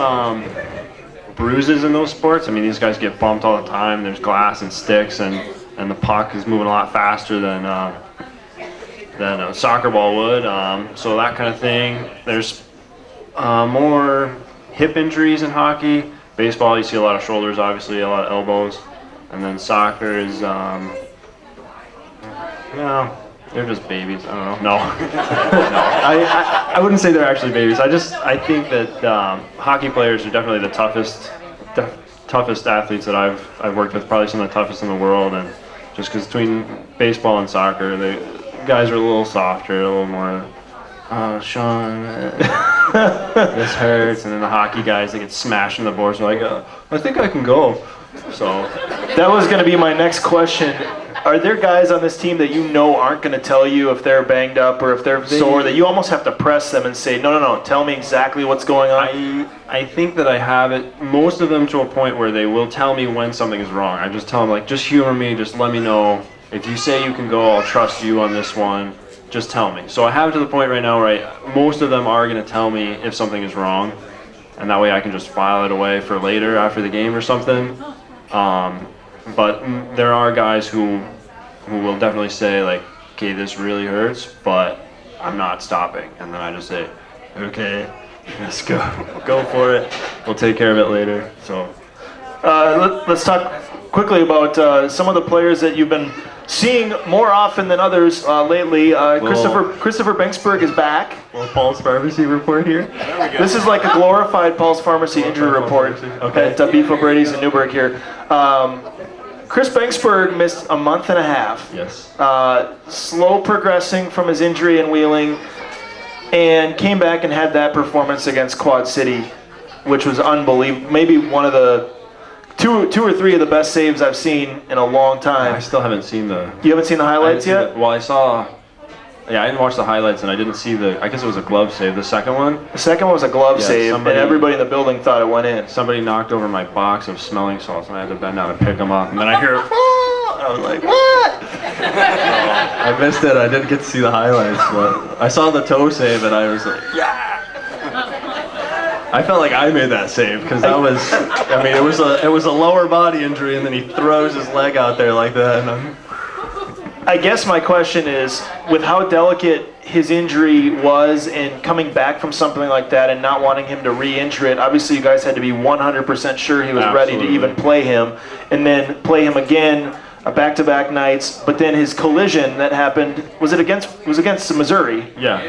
bruises in those sports. I mean, these guys get bumped all the time. There's glass and sticks, and the puck is moving a lot faster than a soccer ball would. So that kind of thing. There's more hip injuries in hockey. Baseball, you see a lot of shoulders, obviously, a lot of elbows. And then soccer is, they're just babies. I don't know. No. I wouldn't say they're actually babies. I think that hockey players are definitely the toughest athletes that I've worked with, probably some of the toughest in the world. And just because between baseball and soccer, the guys are a little softer, a little more, Sean, this hurts. And then the hockey guys, they get smashed in the boards. They're like, I think I can go. So that was going to be my next question. Are there guys on this team that you know aren't going to tell you if they're banged up or if they're sore, that you almost have to press them and say, no, tell me exactly what's going on? I think that I have it, most of them to a point where they will tell me when something is wrong. I just tell them, just humor me, just let me know. If you say you can go, I'll trust you on this one. Just tell me. So I have it to the point right now where most of them are going to tell me if something is wrong, and that way I can just file it away for later after the game or something. But there are guys who will definitely say, okay, this really hurts, but I'm not stopping. And then I just say, okay, let's go for it. We'll take care of it later. So let's talk quickly about some of the players that you've been seeing more often than others lately. Christopher Banksburg is back. Well, Paul's Pharmacy report here. This is like a glorified Paul's Pharmacy injury report at Beefo Brady's in Newburgh here. Chris Banksburg missed a month and a half. Yes. Slow progressing from his injury in Wheeling, and came back and had that performance against Quad City, which was unbelievable. Maybe one of the two or three of the best saves I've seen in a long time. I still haven't seen the. You haven't seen the highlights yet? Well, I saw. Yeah, I didn't watch the highlights, and I didn't see the. I guess it was a glove save. The second one. The second one was a glove Yeah, save, somebody- and everybody in the building thought it went in. Somebody knocked over my box of smelling salts, and I had to bend down and pick them up. And then I hear, "Ah!" I was like, "What?" I missed it. I didn't get to see the highlights, but I saw the toe save, and I was like, "Yeah!" I felt like I made that save because that was. I mean, it was a lower body injury, and then he throws his leg out there like that, and I guess my question is, with how delicate his injury was and coming back from something like that and not wanting him to re-injure it, obviously you guys had to be 100% sure he was ready to Absolutely. even play him, and then play him again back-to-back nights. But then his collision that happened, was against Missouri, yeah.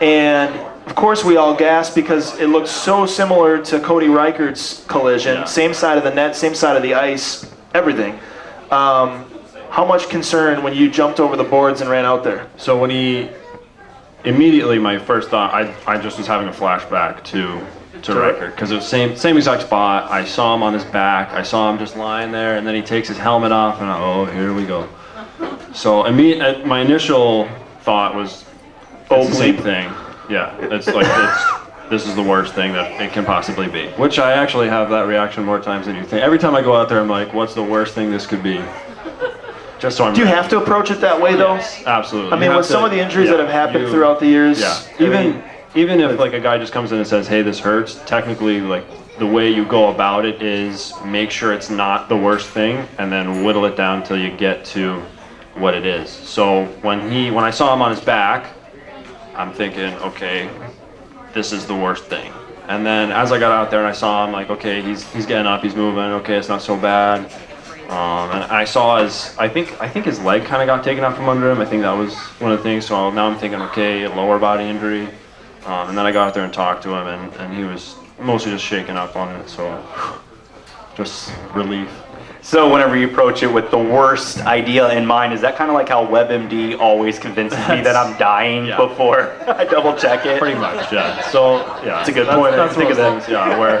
and of course we all gasped because it looked so similar to Cody Reichert's collision, Yeah. same side of the net, same side of the ice, everything. How much concern when you jumped over the boards and ran out there? So when he immediately, my first thought, I just was having a flashback to Reichert because it was same exact spot. I saw him on his back. I saw him just lying there, and then he takes his helmet off, and oh, here we go. So my initial thought was, it's the same thing. Yeah, it's like this is the worst thing that it can possibly be. Which I actually have that reaction more times than you think. Every time I go out there, I'm like, what's the worst thing this could be? Just so I'm. Do you have to approach it that way, though? Yes, absolutely. I mean, with some of the injuries that have happened throughout the years, Even if like a guy just comes in and says, "Hey, this hurts," technically, like the way you go about it is make sure it's not the worst thing, and then whittle it down till you get to what it is. So when I saw him on his back, I'm thinking, okay, this is the worst thing. And then as I got out there and I saw him, like, okay, he's getting up, he's moving, okay, it's not so bad. And I saw I think his leg kind of got taken out from under him. I think that was one of the things. So now I'm thinking, okay, lower body injury. And then I got out there and talked to him, and he was mostly just shaken up on it. So just relief. So whenever you approach it with the worst idea in mind, is that kind of like how WebMD always convinces me that I'm dying before I double check it? Pretty much, yeah. So yeah, That's a good point. That's Think one of of those things, yeah, where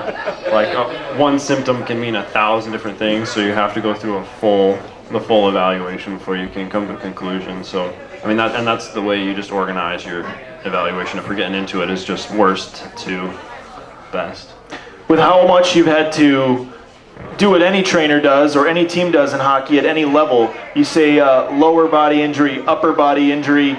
like one symptom can mean 1,000 different things. So you have to go through the full evaluation before you can come to a conclusion. So I mean that's the way you just organize your evaluation. If we're getting into it, is just worst to best. with how much you've had to do what any trainer does or any team does in hockey at any level, you say lower body injury, upper body injury,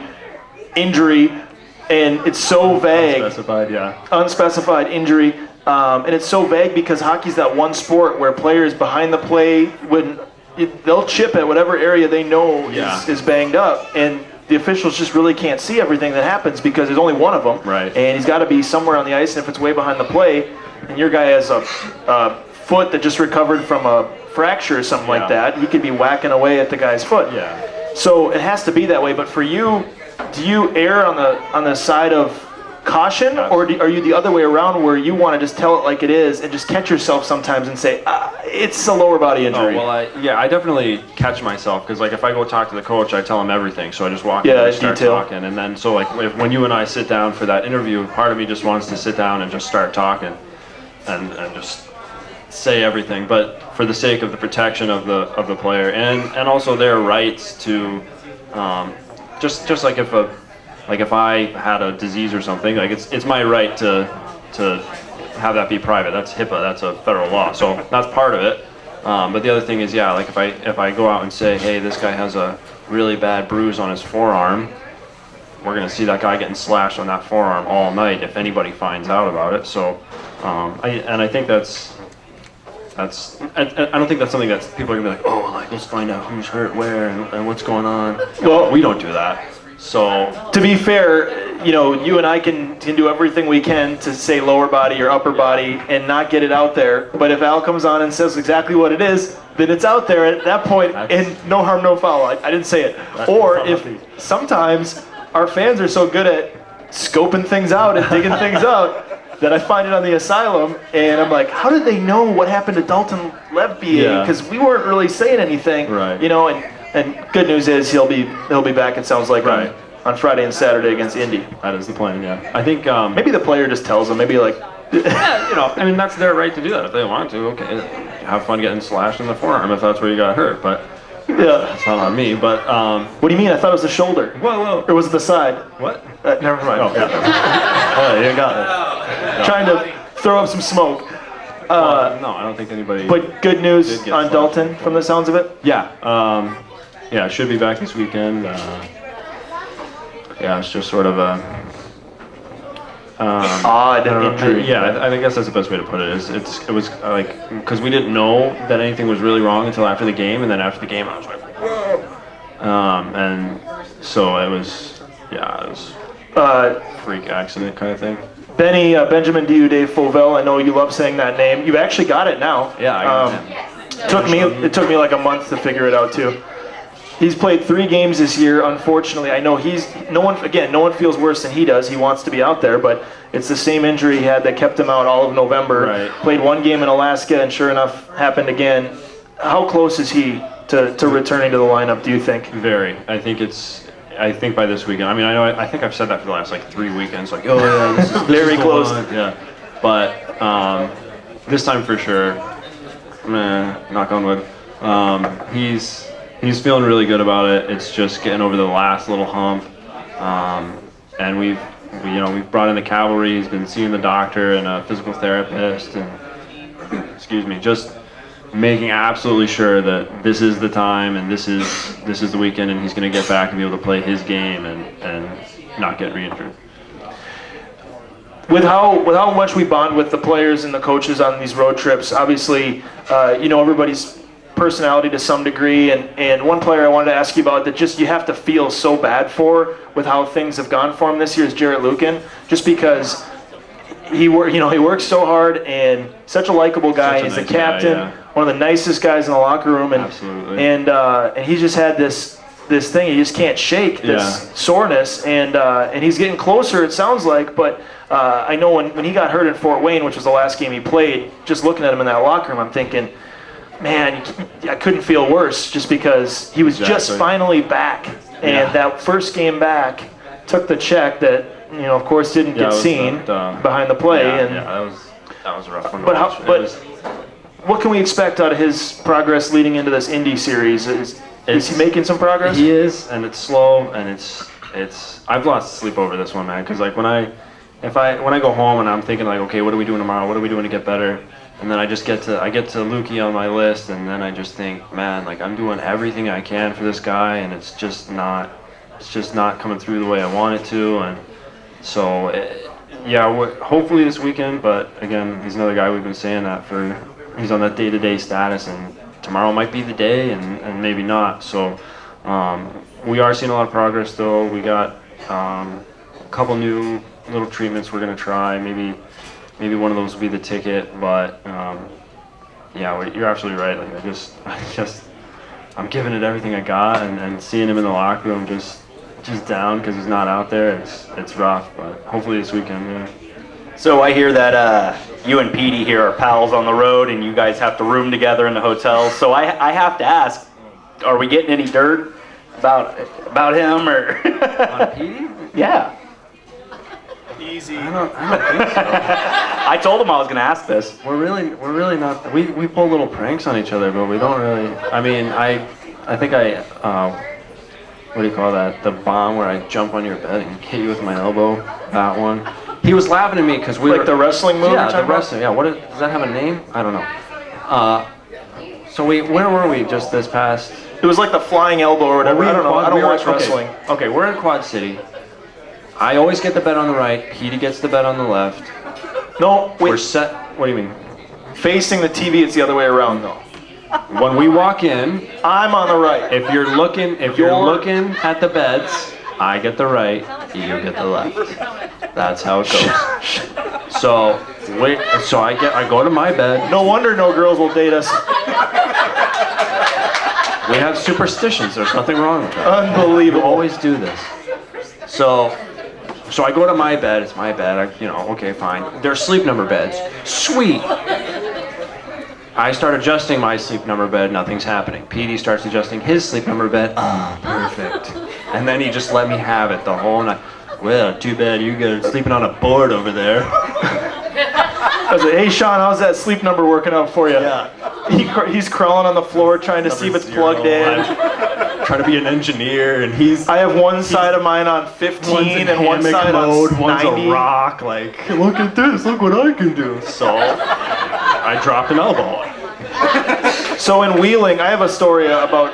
and it's so vague. Unspecified, yeah. Unspecified injury, and it's so vague because hockey's that one sport where players behind the play, they'll chip at whatever area they know is banged up, and the officials just really can't see everything that happens because there's only one of them, Right. and he's got to be somewhere on the ice, and if it's way behind the play, and your guy has a foot that just recovered from a fracture or something like that, he could be whacking away at the guy's foot. Yeah. So it has to be that way. But for you, do you err on the side of caution, or are you the other way around where you want to just tell it like it is and just catch yourself sometimes and say, it's a lower body injury? Oh, well, I definitely catch myself because, like, if I go talk to the coach, I tell him everything. So I just walk in and start talking. And then, so, like, when you and I sit down for that interview, part of me just wants to sit down and just start talking and just say everything. But for the sake of the protection of the player and also their rights to, just like if I had a disease or something, like it's my right to have that be private. That's HIPAA. That's a federal law. So that's part of it. But the other thing is, like if I go out and say, hey, this guy has a really bad bruise on his forearm, we're gonna see that guy getting slashed on that forearm all night if anybody finds out about it. So, I think I don't think that's something that people are gonna be like, oh, like let's find out who's hurt where and what's going on. Well, we don't do that. So to be fair, you and I can do everything we can to say lower body or upper body and not get it out there. But if Al comes on and says exactly what it is, then it's out there at that point, and no harm, no foul. I didn't say it. Or if sometimes our fans are so good at scoping things out and digging things out that I find it on the asylum, and I'm like, how did they know what happened to Dalton Levbier? Because we weren't really saying anything, right. And good news is he'll be back. It sounds like right. on Friday and Saturday against Indy. That is the plan. Yeah, I think maybe the player just tells them. Maybe like, I mean that's their right to do that if they want to. Okay, have fun getting slashed in the forearm if that's where you got hurt. But Yeah. it's not on me. But What do you mean? I thought it was the shoulder. whoa. Or was it the side? What? Never mind. Oh, yeah. You got it. Trying to throw up some smoke. No, I don't think anybody. But good news Did get on slashed. Dalton from the sounds of it. Yeah. Yeah, should be back this weekend. Yeah, it's just sort of a. Odd injury. Yeah, I guess that's the best way to put it. It was like because we didn't know that anything was really wrong until after the game, and then after the game I was like, whoa. And so it was freak accident kind of thing. Benjamin Diude Fauvel. I know you love saying that name. You actually got it now. Yeah, I got It took me like a month to figure it out too. He's played 3 games this year. Unfortunately, I know no one feels worse than he does. He wants to be out there, but it's the same injury he had that kept him out all of November. Right. Played 1 game in Alaska, and sure enough, happened again. How close is he to returning to the lineup, do you think? Very. I think by this weekend. I mean, I think I've said that for the last like 3 weekends. Like, oh yeah, this is Very the close. one. Yeah. But this time for sure. Knock on wood. He's feeling really good about it. It's just getting over the last little hump. And we've brought in the cavalry. He's been seeing the doctor and a physical therapist, and just making absolutely sure that this is the time and this is the weekend, and he's going to get back and be able to play his game and not get re-injured. With how much we bond with the players and the coaches on these road trips, obviously, everybody's personality to some degree, and one player I wanted to ask you about that just you have to feel so bad for with how things have gone for him this year is Jarrett Lucan, just because he works so hard and such a likable guy. He's nice the captain, guy, yeah. One of the nicest guys in the locker room, and Absolutely. and he just had this thing he just can't shake, this soreness, and he's getting closer, it sounds like, but I know when he got hurt in Fort Wayne, which was the last game he played, just looking at him in that locker room, I'm thinking, man, I couldn't feel worse, just because he was just finally back, and that first game back took the check that of course didn't get seen behind the play. That was a rough one. But what can we expect out of his progress leading into this Indy series? Is he making some progress? He is, and it's slow, and it's. I've lost sleep over this one, man. Because like when I go home and I'm thinking like, okay, what are we doing tomorrow? What are we doing to get better? And then I get to Lukey on my list, and then I just think, man, like I'm doing everything I can for this guy, and it's just not coming through the way I want it to, and so hopefully this weekend. But again, he's another guy we've been saying that for. He's on that day-to-day status, and tomorrow might be the day, and maybe not. So we are seeing a lot of progress, though. We got a couple new little treatments we're gonna try. Maybe one of those will be the ticket. But you're absolutely right. Like I'm giving it everything I got, and seeing him in the locker room just down because he's not out there. It's rough, but hopefully this weekend. Yeah. So I hear that you and Petey here are pals on the road, and you guys have to room together in the hotel. So I have to ask, are we getting any dirt about him or? On Petey? Yeah. Easy. I don't think so. I told him I was going to ask this. We're really not. We pull little pranks on each other, but we don't really. I mean, I think what do you call that? The bomb where I jump on your bed and hit you with my elbow. That one. He was laughing at me because we were the wrestling move. Yeah, the wrestling. Yeah. Does that have a name? I don't know. So where were we just this past? It was like the flying elbow or whatever. I don't know. I don't watch wrestling. Okay, we're in Quad City. I always get the bet on the right. Petey gets the bet on the left. No, wait. We're set. What do you mean? Facing the TV, it's the other way around, though. When we walk in, I'm on the right. if you're looking at the beds, I get the right, you get the left. That's how it goes. So I go to my bed. No wonder no girls will date us. We have superstitions. There's nothing wrong with that. Unbelievable. We always do this. So I go to my bed. It's my bed. Okay, fine. They're sleep number beds. Sweet. I start adjusting my sleep number bed. Nothing's happening. Petey starts adjusting his sleep number bed. Perfect. And then he just let me have it the whole night. Well, too bad you guys are sleeping on a board over there. I was like, hey, Sean, how's that sleep number working out for you? Yeah. He's crawling on the floor trying to see if it's plugged in. I'm trying to be an engineer, and he's I have one side of mine on 15 and one side mode, on one's 90. a rock. Like, look at this, look what I can do. So I dropped an elbow. So in Wheeling, I have a story about.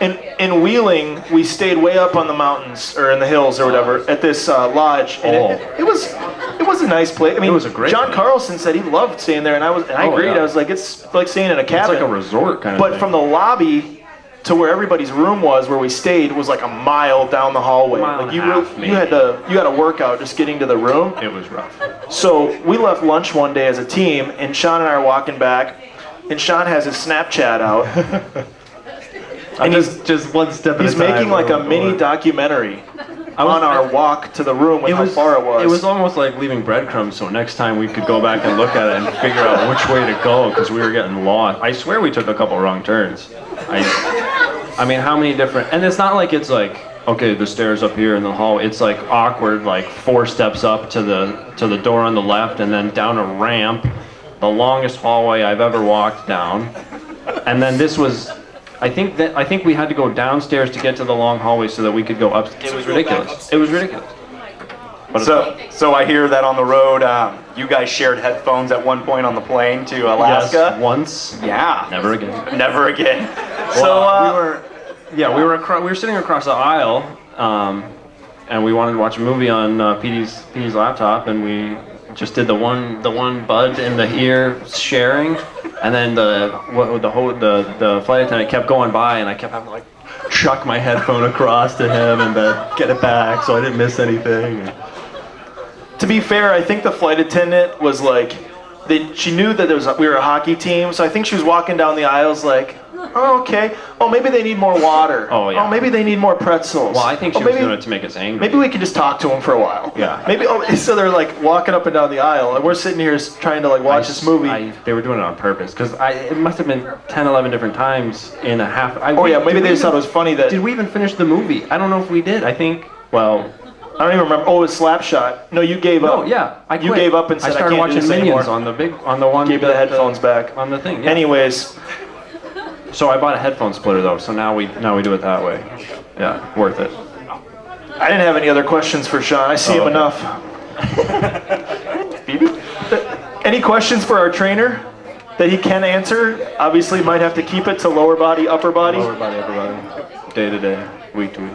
In Wheeling, we stayed way up on the mountains or in the hills or whatever at this lodge, and it was a nice place. I mean, It was a great John place. Carlson said he loved staying there, and I agreed. yeah. I was like, it's like staying in a It's cabin. like a resort kind of But thing. from the lobby to where everybody's room was, where we stayed, was like a mile down the hallway. Mile Like and you, a half, you had to work out just getting to the room. It was rough. So we left lunch one day as a team, and Sean and I are walking back, and Sean has his Snapchat out, and just one step at a he's time. making like a Oh, mini boy. documentary on our walk to the room with how far it was. It was almost like leaving breadcrumbs, so next time we could go back and look at it and figure out which way to go, because we were getting lost. I swear we took a couple wrong turns. I mean, how many different... And it's not like it's like, okay, the stairs up here in the hall. It's like awkward, like 4 steps up to the door on the left, and then down a ramp, the longest hallway I've ever walked down. And then this was... I think we had to go downstairs to get to the long hallway so that we could go up. It was ridiculous. It was ridiculous. But So I hear that on the road, you guys shared headphones at one point on the plane to Alaska. yes, once, Yeah. never again. Never again. Well, we were sitting across the aisle, and we wanted to watch a movie on PD's laptop, and we just did the one bud in the ear sharing, and then the flight attendant kept going by, and I kept having to like chuck my headphone across to him and then get it back so I didn't miss anything. To be fair, I think the flight attendant was like, she knew that we were a hockey team, so I think she was walking down the aisles like, oh, okay. Oh, maybe they need more water. Oh, yeah. Oh, maybe they need more pretzels. Well, I think she oh, was maybe, doing it to make us angry. Maybe we can just talk to them for a while. Yeah. Maybe. Oh, so they're like walking up and down the aisle, and we're sitting here trying to like watch this movie. They were doing it on purpose, because it must have been 10, 11 different times in a half. Maybe they just thought it was funny that. Did we even finish the movie? I don't know if we did. I think, well... I don't even remember. Oh, it was Slapshot. No, you gave up. No, yeah, I quit. You gave up and said, I started can't do watching this Minions anymore. on the one. Gave you the headphones back. On the thing. Yeah. Anyways, So I bought a headphone splitter though, so now we do it that way. Yeah, worth it. I didn't have any other questions for Sean. I see him okay. enough. Any questions for our trainer that he can answer? Obviously, might have to keep it to lower body, upper body. Lower body, upper body, day to day, week to week.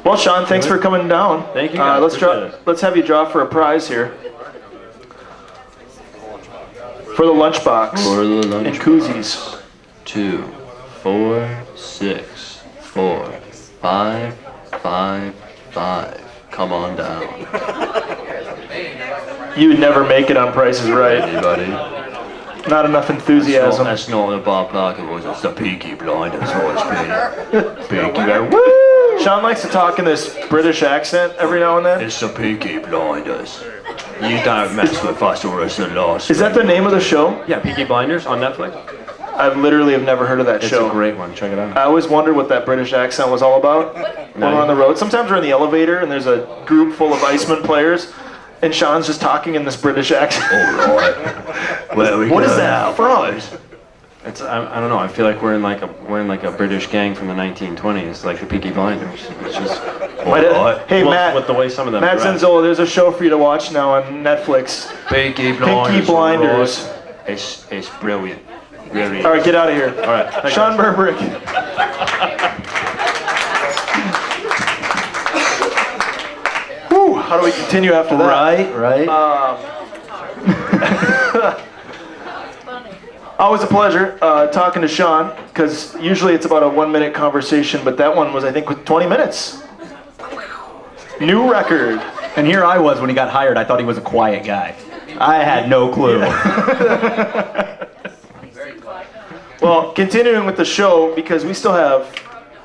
Well, Sean, thanks for coming down. Thank you, guys. Appreciate it. Let's have you draw for a prize here. For the lunchbox. For the lunch. And koozies. 2, 4, 6, 4, 5, 5, 5. Come on down. You would never make it on Price is Right. Anybody? Not enough enthusiasm. That's not the Bob Parker voice. It's the Peaky Blinders voice, Peter. Peaky. Sean likes to talk in this British accent every now and then. It's the Peaky Blinders. You don't mess with us or it's the last. Is that the name of the show? Yeah, Peaky Blinders on Netflix. I literally have never heard of that It's show. a great one. Check it out. I always wondered what that British accent was all about when we're on the road. Sometimes we're in the elevator and there's a group full of IceMen players, and Sean's just talking in this British accent. All right. What is that from? It's I don't know. I feel like we're in like a British gang from the 1920s, like the Peaky Blinders. It's just Hey, Matt. with the way some of them Matt dress. Zenzola, there's a show for you to watch now on Netflix. Peaky Blinders. Peaky Blinders. It's brilliant. Really. All right, get out of here. All right. Thanks, Sean guys. Berberich. Whew, how do we continue after that? Right. Always a pleasure talking to Sean, because usually it's about a 1-minute conversation, but that one was, I think, with 20 minutes. New record. And here I was when he got hired. I thought he was a quiet guy. I had no clue. Well, continuing with the show, because we still have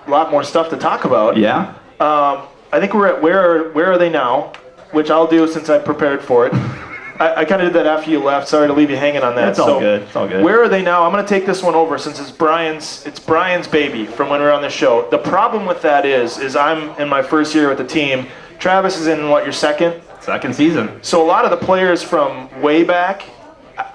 a lot more stuff to talk about. Yeah. I think we're at Where Are They Now, which I'll do since I prepared for it. I kind of did that after you left. Sorry to leave you hanging on that. It's all good. It's all good. Where Are They Now? I'm going to take this one over since it's Brian's baby from when we were on the show. The problem with that is I'm in my first year with the team. Travis is in, your second? Second season. So a lot of the players from way back,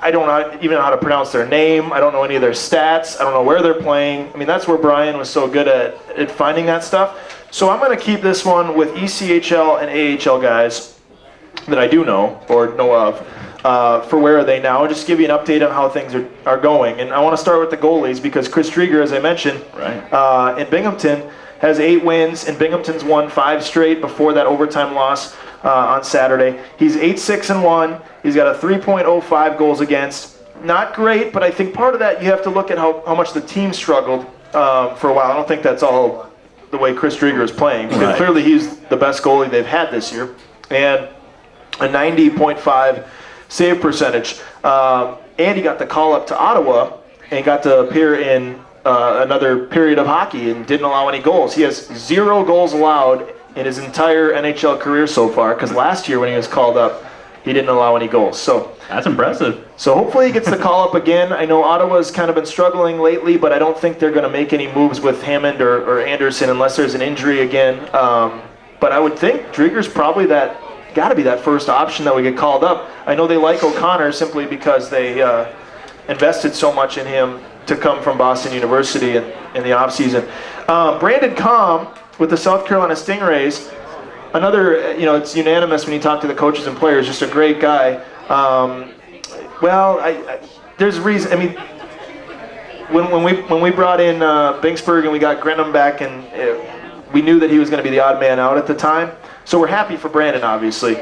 I don't even know how to pronounce their name. I don't know any of their stats. I don't know where they're playing. I mean, that's where Brian was so good at finding that stuff. So I'm going to keep this one with ECHL and AHL guys that I do know or know of. For where are they now? Just give you an update on how things are going. And I want to start with the goalies because Chris Drieger, as I mentioned, in Binghamton, has 8 wins, and Binghamton's won 5 straight before that overtime loss on Saturday. He's 8-6-1. He's got a 3.05 goals against. Not great, but I think part of that you have to look at how much the team struggled for a while. I don't think that's all the way Chris Drieger is playing. Because clearly he's the best goalie they've had this year. And a 90.5 save percentage. And he got the call up to Ottawa and got to appear in another period of hockey and didn't allow any goals. He has 0 goals allowed in his entire NHL career so far, because last year when he was called up, he didn't allow any goals. So That's impressive. So hopefully he gets the call up again. I know Ottawa's kind of been struggling lately, but I don't think they're going to make any moves with Hammond or Anderson unless there's an injury again. But I would think Drieger's probably got to be that first option that we get called up. I know they like O'Connor simply because they invested so much in him to come from Boston University in the offseason. Brandon Comm with the South Carolina Stingrays, another, it's unanimous when you talk to the coaches and players, just a great guy. There's a reason. I mean, when we brought in Binksburg and we got Grenham back, and we knew that he was going to be the odd man out at the time. So we're happy for Brandon, obviously,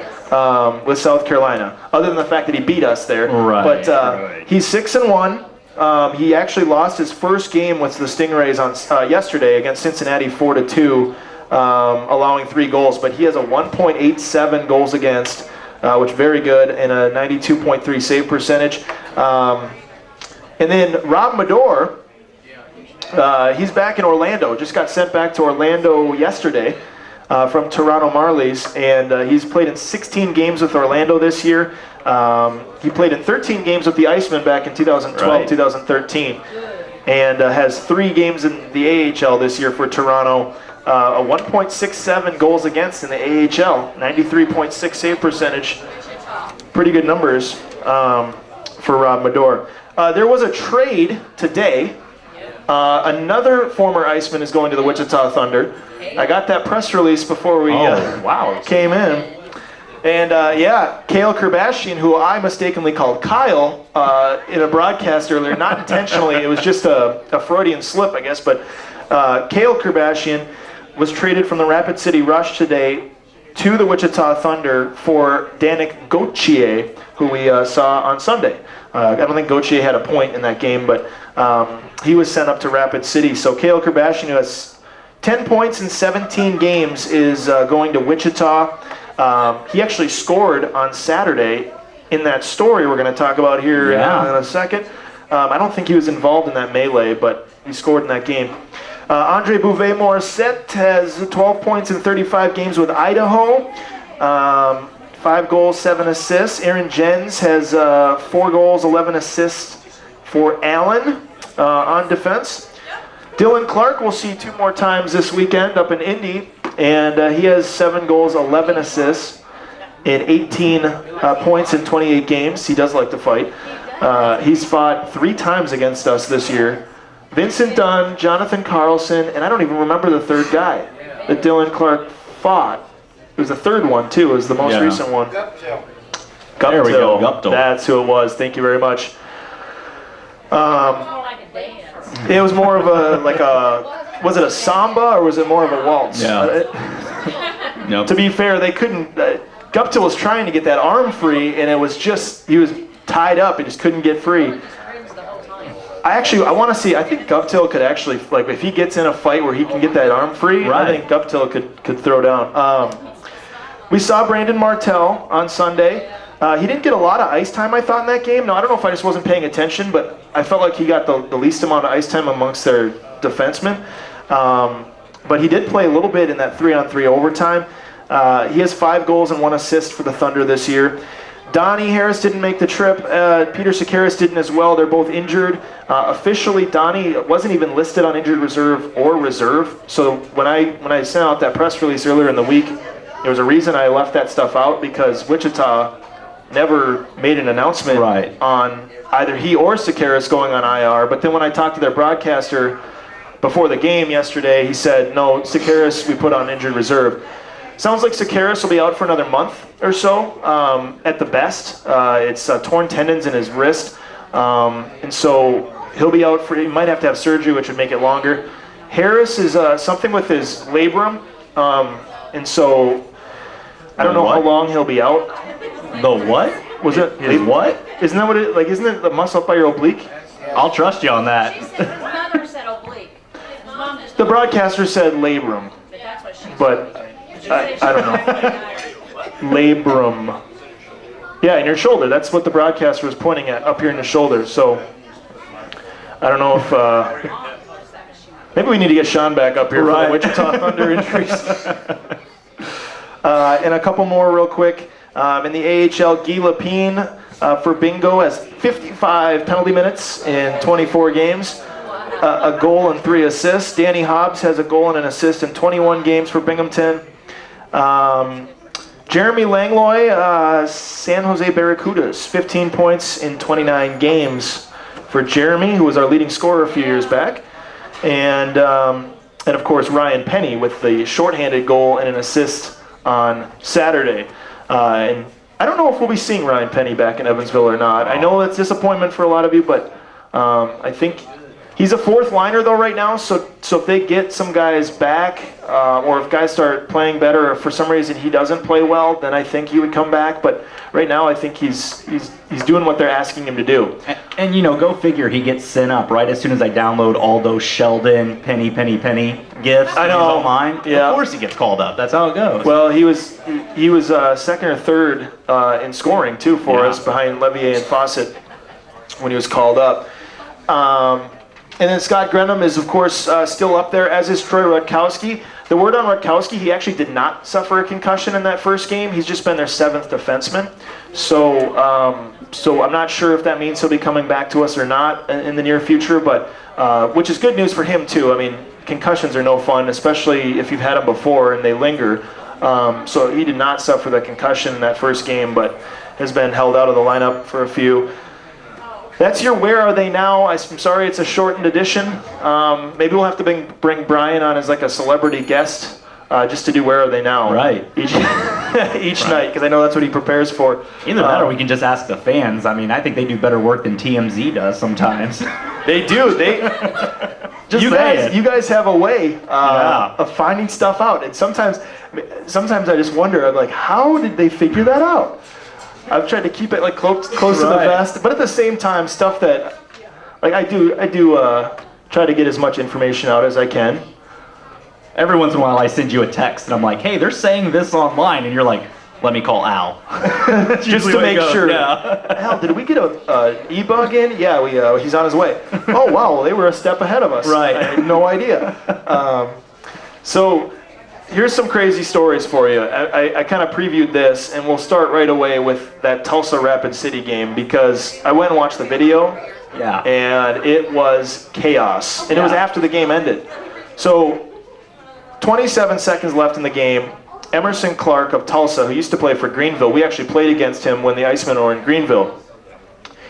with South Carolina. Other than the fact that he beat us there, but he's 6-1. He actually lost his first game with the Stingrays on yesterday against Cincinnati 4-2, allowing 3 goals. But he has a 1.87 goals against, which is very good, and a 92.3 save percentage. And then Rob Mador, he's back in Orlando. Just got sent back to Orlando yesterday from Toronto Marlies, and he's played in 16 games with Orlando this year. He played in 13 games with the IceMen back in 2012, 2013, and has 3 games in the AHL this year for Toronto. A 1.67 goals against in the AHL, 93.6 save percentage. Pretty good numbers for Rob Mador. There was a trade today. Another former Iceman is going to the Wichita Thunder. I got that press release before we came in. And Kale Kerbashian, who I mistakenly called Kyle in a broadcast earlier, not intentionally, it was just a Freudian slip, I guess, but Kale Kerbashian was traded from the Rapid City Rush today to the Wichita Thunder for Danik Gauthier, who we saw on Sunday. I don't think Gauthier had a point in that game, but he was sent up to Rapid City. So Kale Kerbashian, who has 10 points in 17 games, is going to Wichita. He actually scored on Saturday in that story we're going to talk about here in a second. I don't think he was involved in that melee, but he scored in that game. Andre Bouvet-Morissette has 12 points in 35 games with Idaho. 5 goals, 7 assists. Aaron Jens has 4 goals, 11 assists for Allen on defense. Dylan Clark we'll see 2 more times this weekend up in Indy, and he has 7 goals, 11 assists in 18 points in 28 games. He does like to fight. He's fought 3 times against us this year. Vincent Dunn, Jonathan Carlson, and I don't even remember the third guy that Dylan Clark fought. It was the third one, too. It was the most recent one. There we go, Guptill. That's who it was. Thank you very much. It was more of was it a samba or was it more of a waltz? Yeah. To be fair, they couldn't, Guptill was trying to get that arm free, and it was just, he was tied up, he just couldn't get free. I want to see, I think Guptill could actually, if he gets in a fight where he can get that arm free, I think Guptill could throw down. We saw Brandon Martell on Sunday. He didn't get a lot of ice time, I thought, in that game. No, I don't know if I just wasn't paying attention, but I felt like he got the least amount of ice time amongst their defensemen. But he did play a little bit in that 3-on-3 overtime. He has 5 goals and 1 assist for the Thunder this year. Donnie Harris didn't make the trip. Peter Sakaris didn't as well. They're both injured. Officially, Donnie wasn't even listed on injured reserve or reserve. So when I sent out that press release earlier in the week, there was a reason I left that stuff out, because Wichita never made an announcement on either he or Sekeres going on IR. But then when I talked to their broadcaster before the game yesterday, he said, no, Sekeres we put on injured reserve. Sounds like Sekeres will be out for another month or so at the best. It's torn tendons in his wrist. And so he'll be out he might have to have surgery, which would make it longer. Harris is something with his labrum. And so I don't know how long he'll be out. The what? Was it His what? Isn't that what it like? Isn't it the muscle up by your oblique? I'll trust you on that. She said his mother said oblique. His mom just The broadcaster said labrum, but that's what she said. but I don't know. Labrum. Yeah, in your shoulder. That's what the broadcaster was pointing at, up here in the shoulder. So I don't know if maybe we need to get Sean back up here for the Wichita Thunder injuries. And a couple more real quick. In the AHL, Guy Lapine for Bingo has 55 penalty minutes in 24 games, a goal and 3 assists. Danny Hobbs has a goal and an assist in 21 games for Binghamton. Jeremy Langlois, San Jose Barracudas, 15 points in 29 games for Jeremy, who was our leading scorer a few years back. And of course, Ryan Penny with the shorthanded goal and an assist on Saturday. And I don't know if we'll be seeing Ryan Penny back in Evansville or not. I know that's disappointment for a lot of you, but I think he's a fourth liner though right now. So if they get some guys back, or if guys start playing better, or for some reason he doesn't play well, then I think he would come back. But right now, I think he's doing what they're asking him to do. And go figure, he gets sent up right as soon as I download all those Sheldon Penny gifts. I know. Online. Yeah. Of course he gets called up. That's how it goes. Well, he was second or third in scoring too for us behind Levier and Fawcett when he was called up. And then Scott Grenham is, of course, still up there, as is Troy Rutkowski. The word on Rutkowski, he actually did not suffer a concussion in that first game. He's just been their 7th defenseman. So I'm not sure if that means he'll be coming back to us or not in the near future, but which is good news for him, too. I mean, concussions are no fun, especially if you've had them before and they linger. So he did not suffer the concussion in that first game, but has been held out of the lineup for a few. That's your Where Are They Now? I'm sorry it's a shortened edition. Maybe we'll have to bring Brian on as like a celebrity guest just to do Where Are They Now? Right. Each night, because I know that's what he prepares for. Either that or we can just ask the fans. I mean, I think they do better work than TMZ does sometimes. They do. You guys have a way of finding stuff out. And sometimes I just wonder, I'm like, how did they figure that out? I've tried to keep it like close to the vest, but at the same time, stuff that like I do try to get as much information out as I can. Every once in a while, I send you a text and I'm like, "Hey, they're saying this online," and you're like, "Let me call Al." Just to make sure. Yeah. Al, did we get a e-bug in? Yeah, he's on his way. Oh wow, well, they were a step ahead of us. Right. I had no idea. So. Here's some crazy stories for you. I kind of previewed this, and we'll start right away with that Tulsa Rapid City game because I went and watched the video, and it was chaos. And it was after the game ended. So 27 seconds left in the game. Emerson Clark of Tulsa, who used to play for Greenville, we actually played against him when the IceMen were in Greenville.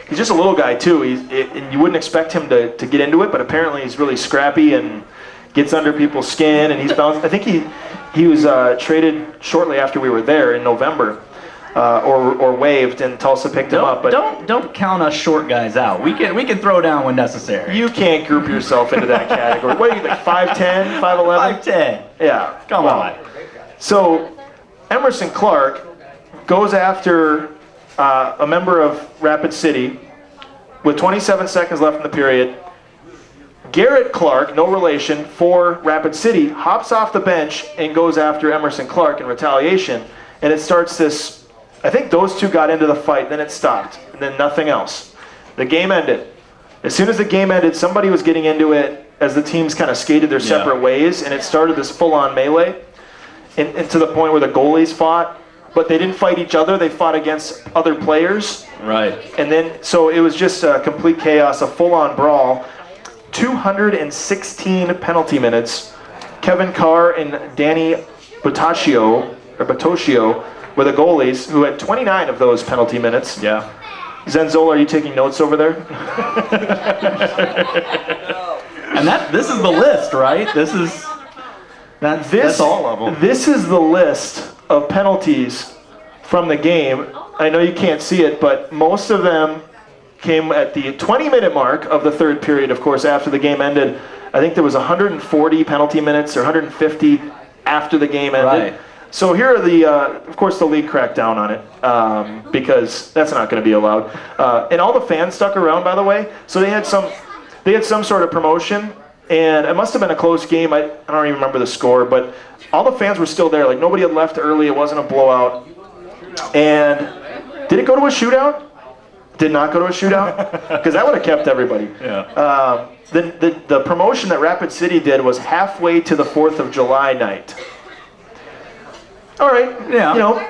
He's just a little guy, too, and you wouldn't expect him to get into it, but apparently he's really scrappy and gets under people's skin, and he's bounced. I think he was traded shortly after we were there in November, or waived, and Tulsa picked him up. But don't count us short guys out. We can throw down when necessary. You can't group yourself into that category. What are you, like 5'10", 5'11"? 5'10". Yeah. Come on. So Emerson Clark goes after a member of Rapid City with 27 seconds left in the period. Garrett Clark, no relation, for Rapid City, hops off the bench and goes after Emerson Clark in retaliation. And it starts this, I think those two got into the fight, then it stopped, and then nothing else. The game ended. As soon as the game ended, somebody was getting into it as the teams kind of skated their separate ways, and it started this full-on melee, and to the point where the goalies fought, but they didn't fight each other, they fought against other players. Right. And then, so it was just a complete chaos, a full-on brawl. 216 penalty minutes. Kevin Carr and Danny Bottaccio were the goalies, who had 29 of those penalty minutes. Yeah. Zenzola, are you taking notes over there? And this is the list, right? That's all of them. This is the list of penalties from the game. I know you can't see it, but most of them came at the 20-minute mark of the third period, of course, after the game ended. I think there was 140 penalty minutes or 150 after the game ended. Right. So here are the, of course, the league cracked down on it because that's not going to be allowed. And all the fans stuck around, by the way. So they had some sort of promotion, and it must have been a close game. I don't even remember the score, but all the fans were still there. Like, nobody had left early. It wasn't a blowout. And did it go to a shootout? Did not go to a shootout, because that would have kept everybody. Yeah. The promotion that Rapid City did was halfway to the 4th of July night. All right, Yeah. you know,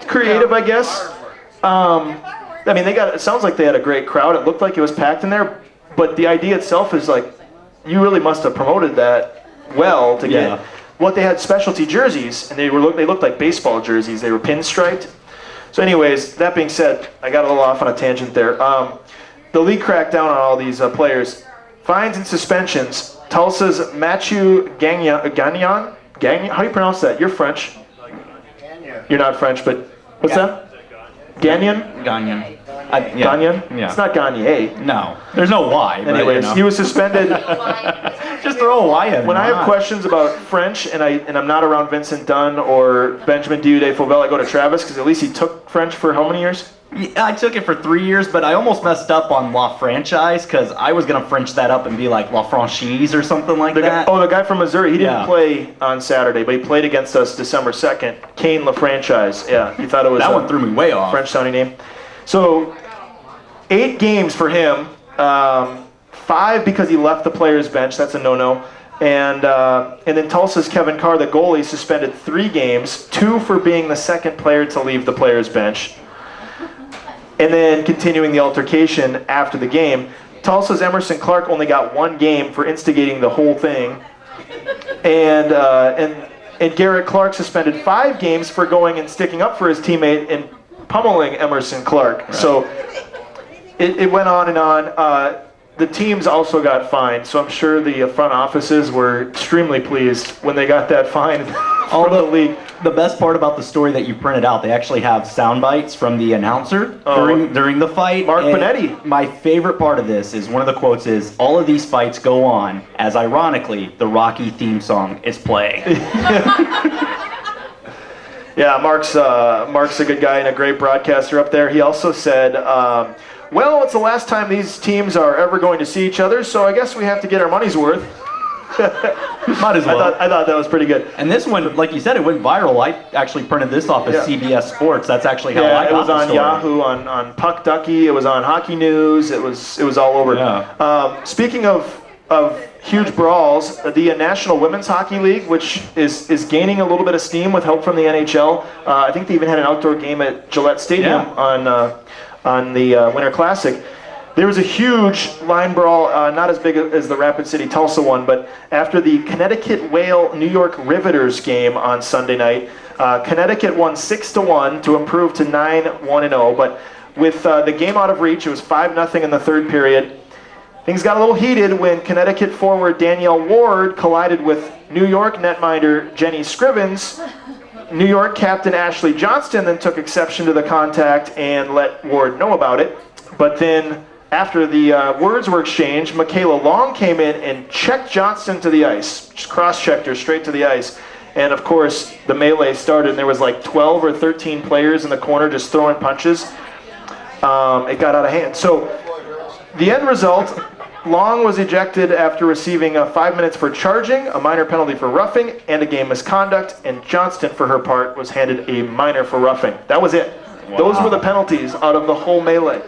creative, I guess. I mean, it sounds like they had a great crowd. It looked like it was packed in there, but the idea itself is like, you really must have promoted that well to get. Yeah. What they had specialty jerseys, and they looked like baseball jerseys. They were pinstriped. So, anyways, that being said, I got a little off on a tangent there. The league cracked down on all these players. Fines and suspensions. Tulsa's Mathieu Gagnon. How do you pronounce that? You're French. You're not French, but what's that? Gagnon? Gagnon. Gagnon? Yeah. It's not Gagne. No. There's no Y. but, Anyways, you know. he was suspended. Just throw a Y in. When I have questions about French and I'm not around Vincent Dunn or Benjamin Dieu-Fauvel, I go to Travis because at least he took French for how many years? Yeah, I took it for 3 years, but I almost messed up on La Franchise because I was going to French that up and be like La Franchise or something like that. The guy from Missouri, he didn't Yeah. play on Saturday, but he played against us December 2nd. Kane LaFranchise. Yeah, you thought it was That a one threw me way off. French sounding name. So, 8 games for him. 5 because he left the players' bench. That's a no-no. And then Tulsa's Kevin Carr, the goalie, suspended 3 games, 2 for being the second player to leave the players' bench. And then continuing the altercation after the game, Tulsa's Emerson Clark only got 1 game for instigating the whole thing. And Garrett Clark suspended 5 games for going and sticking up for his teammate and pummeling Emerson Clark. Right. So it went on and on. The teams also got fined, so I'm sure the front offices were extremely pleased when they got that fine from the league. The best part about the story that you printed out, they actually have sound bites from the announcer during the fight. Mark And Bonetti. My favorite part of this is one of the quotes is, all of these fights go on as, ironically, the Rocky theme song is playing. Yeah, Mark's a good guy and a great broadcaster up there. He also said, well, it's the last time these teams are ever going to see each other, so I guess we have to get our money's worth. Might as well. I thought that was pretty good. And this one, like you said, it went viral. I actually printed this off as CBS Sports. That's actually how I got it was the on story. Yahoo, on Puck Ducky. It was on Hockey News. It was all over. Yeah. Speaking of huge brawls, the National Women's Hockey League, which is gaining a little bit of steam with help from the NHL. I think they even had an outdoor game at Gillette Stadium on the Winter Classic. There was a huge line brawl, not as big as the Rapid City Tulsa one, but after the Connecticut Whale New York Riveters game on Sunday night, Connecticut won 6-1 to improve to 9-1-0. But with the game out of reach, it was 5-0 in the third period. Things got a little heated when Connecticut forward Danielle Ward collided with New York netminder Jenny Scrivens. New York captain Ashley Johnston then took exception to the contact and let Ward know about it. But then, after the words were exchanged, Michaela Long came in and checked Johnston to the ice. Just cross-checked her straight to the ice. And of course, the melee started, and there was like 12 or 13 players in the corner just throwing punches. It got out of hand. So, the end result, Long was ejected after receiving 5 minutes for charging, a minor penalty for roughing, and a game misconduct. And Johnston, for her part, was handed a minor for roughing. That was it. Wow. Those were the penalties out of the whole melee.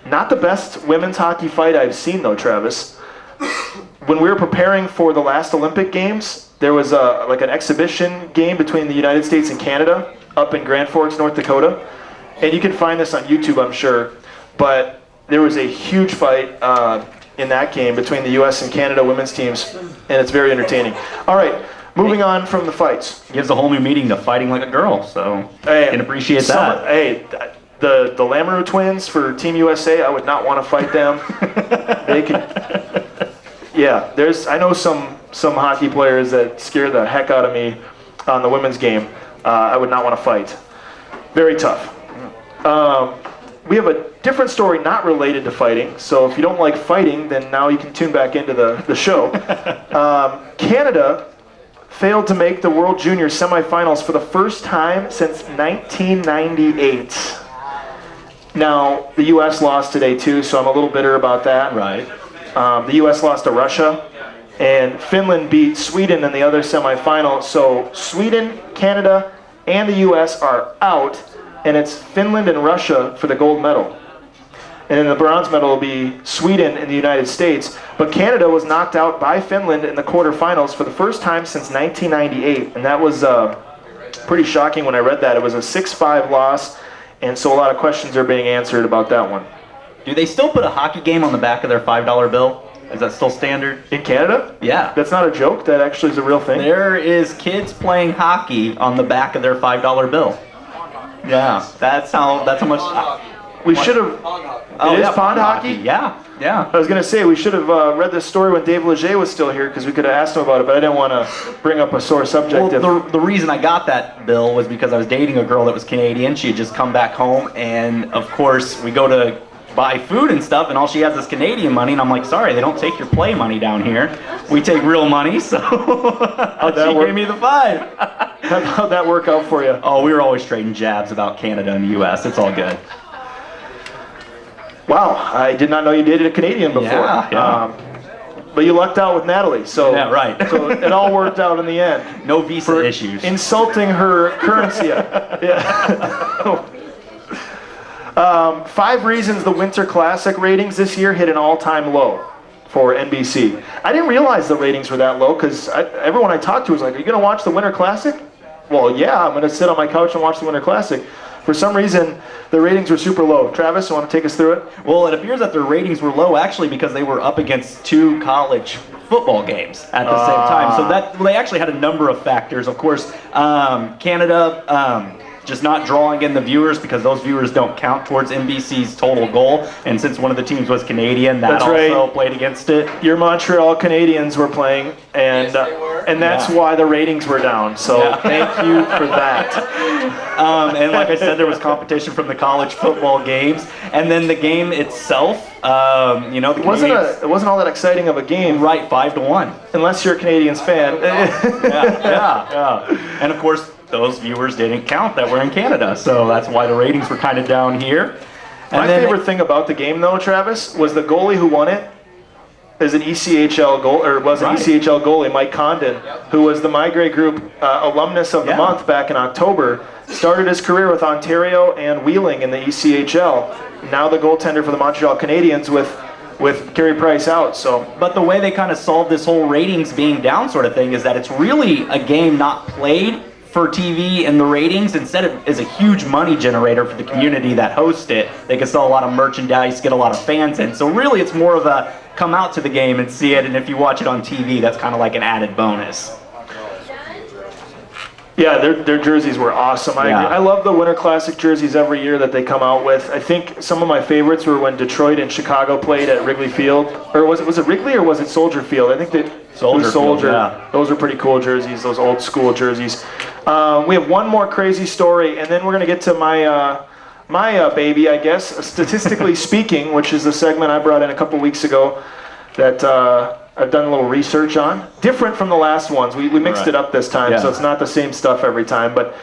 Not the best women's hockey fight I've seen, though, Travis. When we were preparing for the last Olympic Games, there was like an exhibition game between the United States and Canada up in Grand Forks, North Dakota. And you can find this on YouTube, I'm sure. But there was a huge fight in that game between the U.S. and Canada women's teams, and it's very entertaining. All right, Moving on from the fights. Gives a whole new meaning to fighting like a girl, so Hey, can appreciate that. Hey, the Lamoureux twins for Team USA, I would not want to fight them. They could. Yeah, I know some hockey players that scare the heck out of me on the women's game. I would not want to fight. Very tough. We have a different story not related to fighting, so if you don't like fighting, then now you can tune back into the show. Canada failed to make the World Junior semifinals for the first time since 1998. Now, the U.S. lost today too, so I'm a little bitter about that. Right. The U.S. lost to Russia, and Finland beat Sweden in the other semifinal. So Sweden, Canada, and the U.S. are out, and it's Finland and Russia for the gold medal. And then the bronze medal will be Sweden and the United States. But Canada was knocked out by Finland in the quarterfinals for the first time since 1998, and that was pretty shocking when I read that. It was a 6-5 loss, and so a lot of questions are being answered about that one. Do they still put a hockey game on the back of their $5 bill? Is that still standard? In Canada? Yeah. That's not a joke. That actually is a real thing. There is kids playing hockey on the back of their $5 bill. Yeah, that's how much. We should have. Oh, It is yeah, pond hockey? Yeah. I was going to say, we should have read this story when Dave Leger was still here, because we could have asked him about it, but I didn't want to bring up a sore subject. Well, the reason I got that bill was because I was dating a girl that was Canadian. She had just come back home, and of course, we go to buy food and stuff, and all she has is Canadian money, and I'm like, sorry, they don't take your play money down here. We take real money, so she gave me the $5. How'd that work out for you? Oh, we were always trading jabs about Canada and the U.S. It's all good. Wow, I did not know you dated a Canadian before. Yeah. But you lucked out with Natalie, so Yeah, right. So it all worked out in the end. No visa issues. Insulting her currency. Yeah. 5 reasons the Winter Classic ratings this year hit an all-time low for NBC. I didn't realize the ratings were that low, because everyone I talked to was like, are you going to watch the Winter Classic? Well, yeah, I'm going to sit on my couch and watch the Winter Classic. For some reason, the ratings were super low. Travis, you want to take us through it? Well, it appears that their ratings were low actually because they were up against 2 college football games at the same time. So they actually had a number of factors. Of course, Canada just not drawing in the viewers because those viewers don't count towards NBC's total goal. And since one of the teams was Canadian, that also played against it. Your Montreal Canadiens were playing, and that's why the ratings were down. So thank you for that. And like I said, there was competition from the college football games, and then the game itself. The it wasn't all that exciting of a game, right? 5-1, unless you're a Canadiens fan. yeah. And of course, those viewers didn't count that were in Canada, so that's why the ratings were kind of down here. My favorite thing about the game, though, Travis, was the goalie who won it is an ECHL ECHL goalie, Mike Condon, who was the My Grey Group alumnus of the month back in October. Started his career with Ontario and Wheeling in the ECHL. Now the goaltender for the Montreal Canadiens with Carey Price out. But the way they kind of solved this whole ratings being down sort of thing is that it's really a game not played for TV and the ratings. Instead, it is a huge money generator for the community that hosts it. They can sell a lot of merchandise, get a lot of fans in. So really, it's more of a come out to the game and see it, and if you watch it on TV, that's kind of like an added bonus. Yeah, their jerseys were awesome. I agree. I love the Winter Classic jerseys every year that they come out with. I think some of my favorites were when Detroit and Chicago played at Wrigley Field. Or was it Wrigley or was it Soldier Field? I think that Soldier. Those were pretty cool jerseys, those old school jerseys. We have one more crazy story, and then we're going to get to my baby, I guess, statistically speaking, which is the segment I brought in a couple weeks ago that I've done a little research on. Different from the last ones. We mixed it up this time, so it's not the same stuff every time. But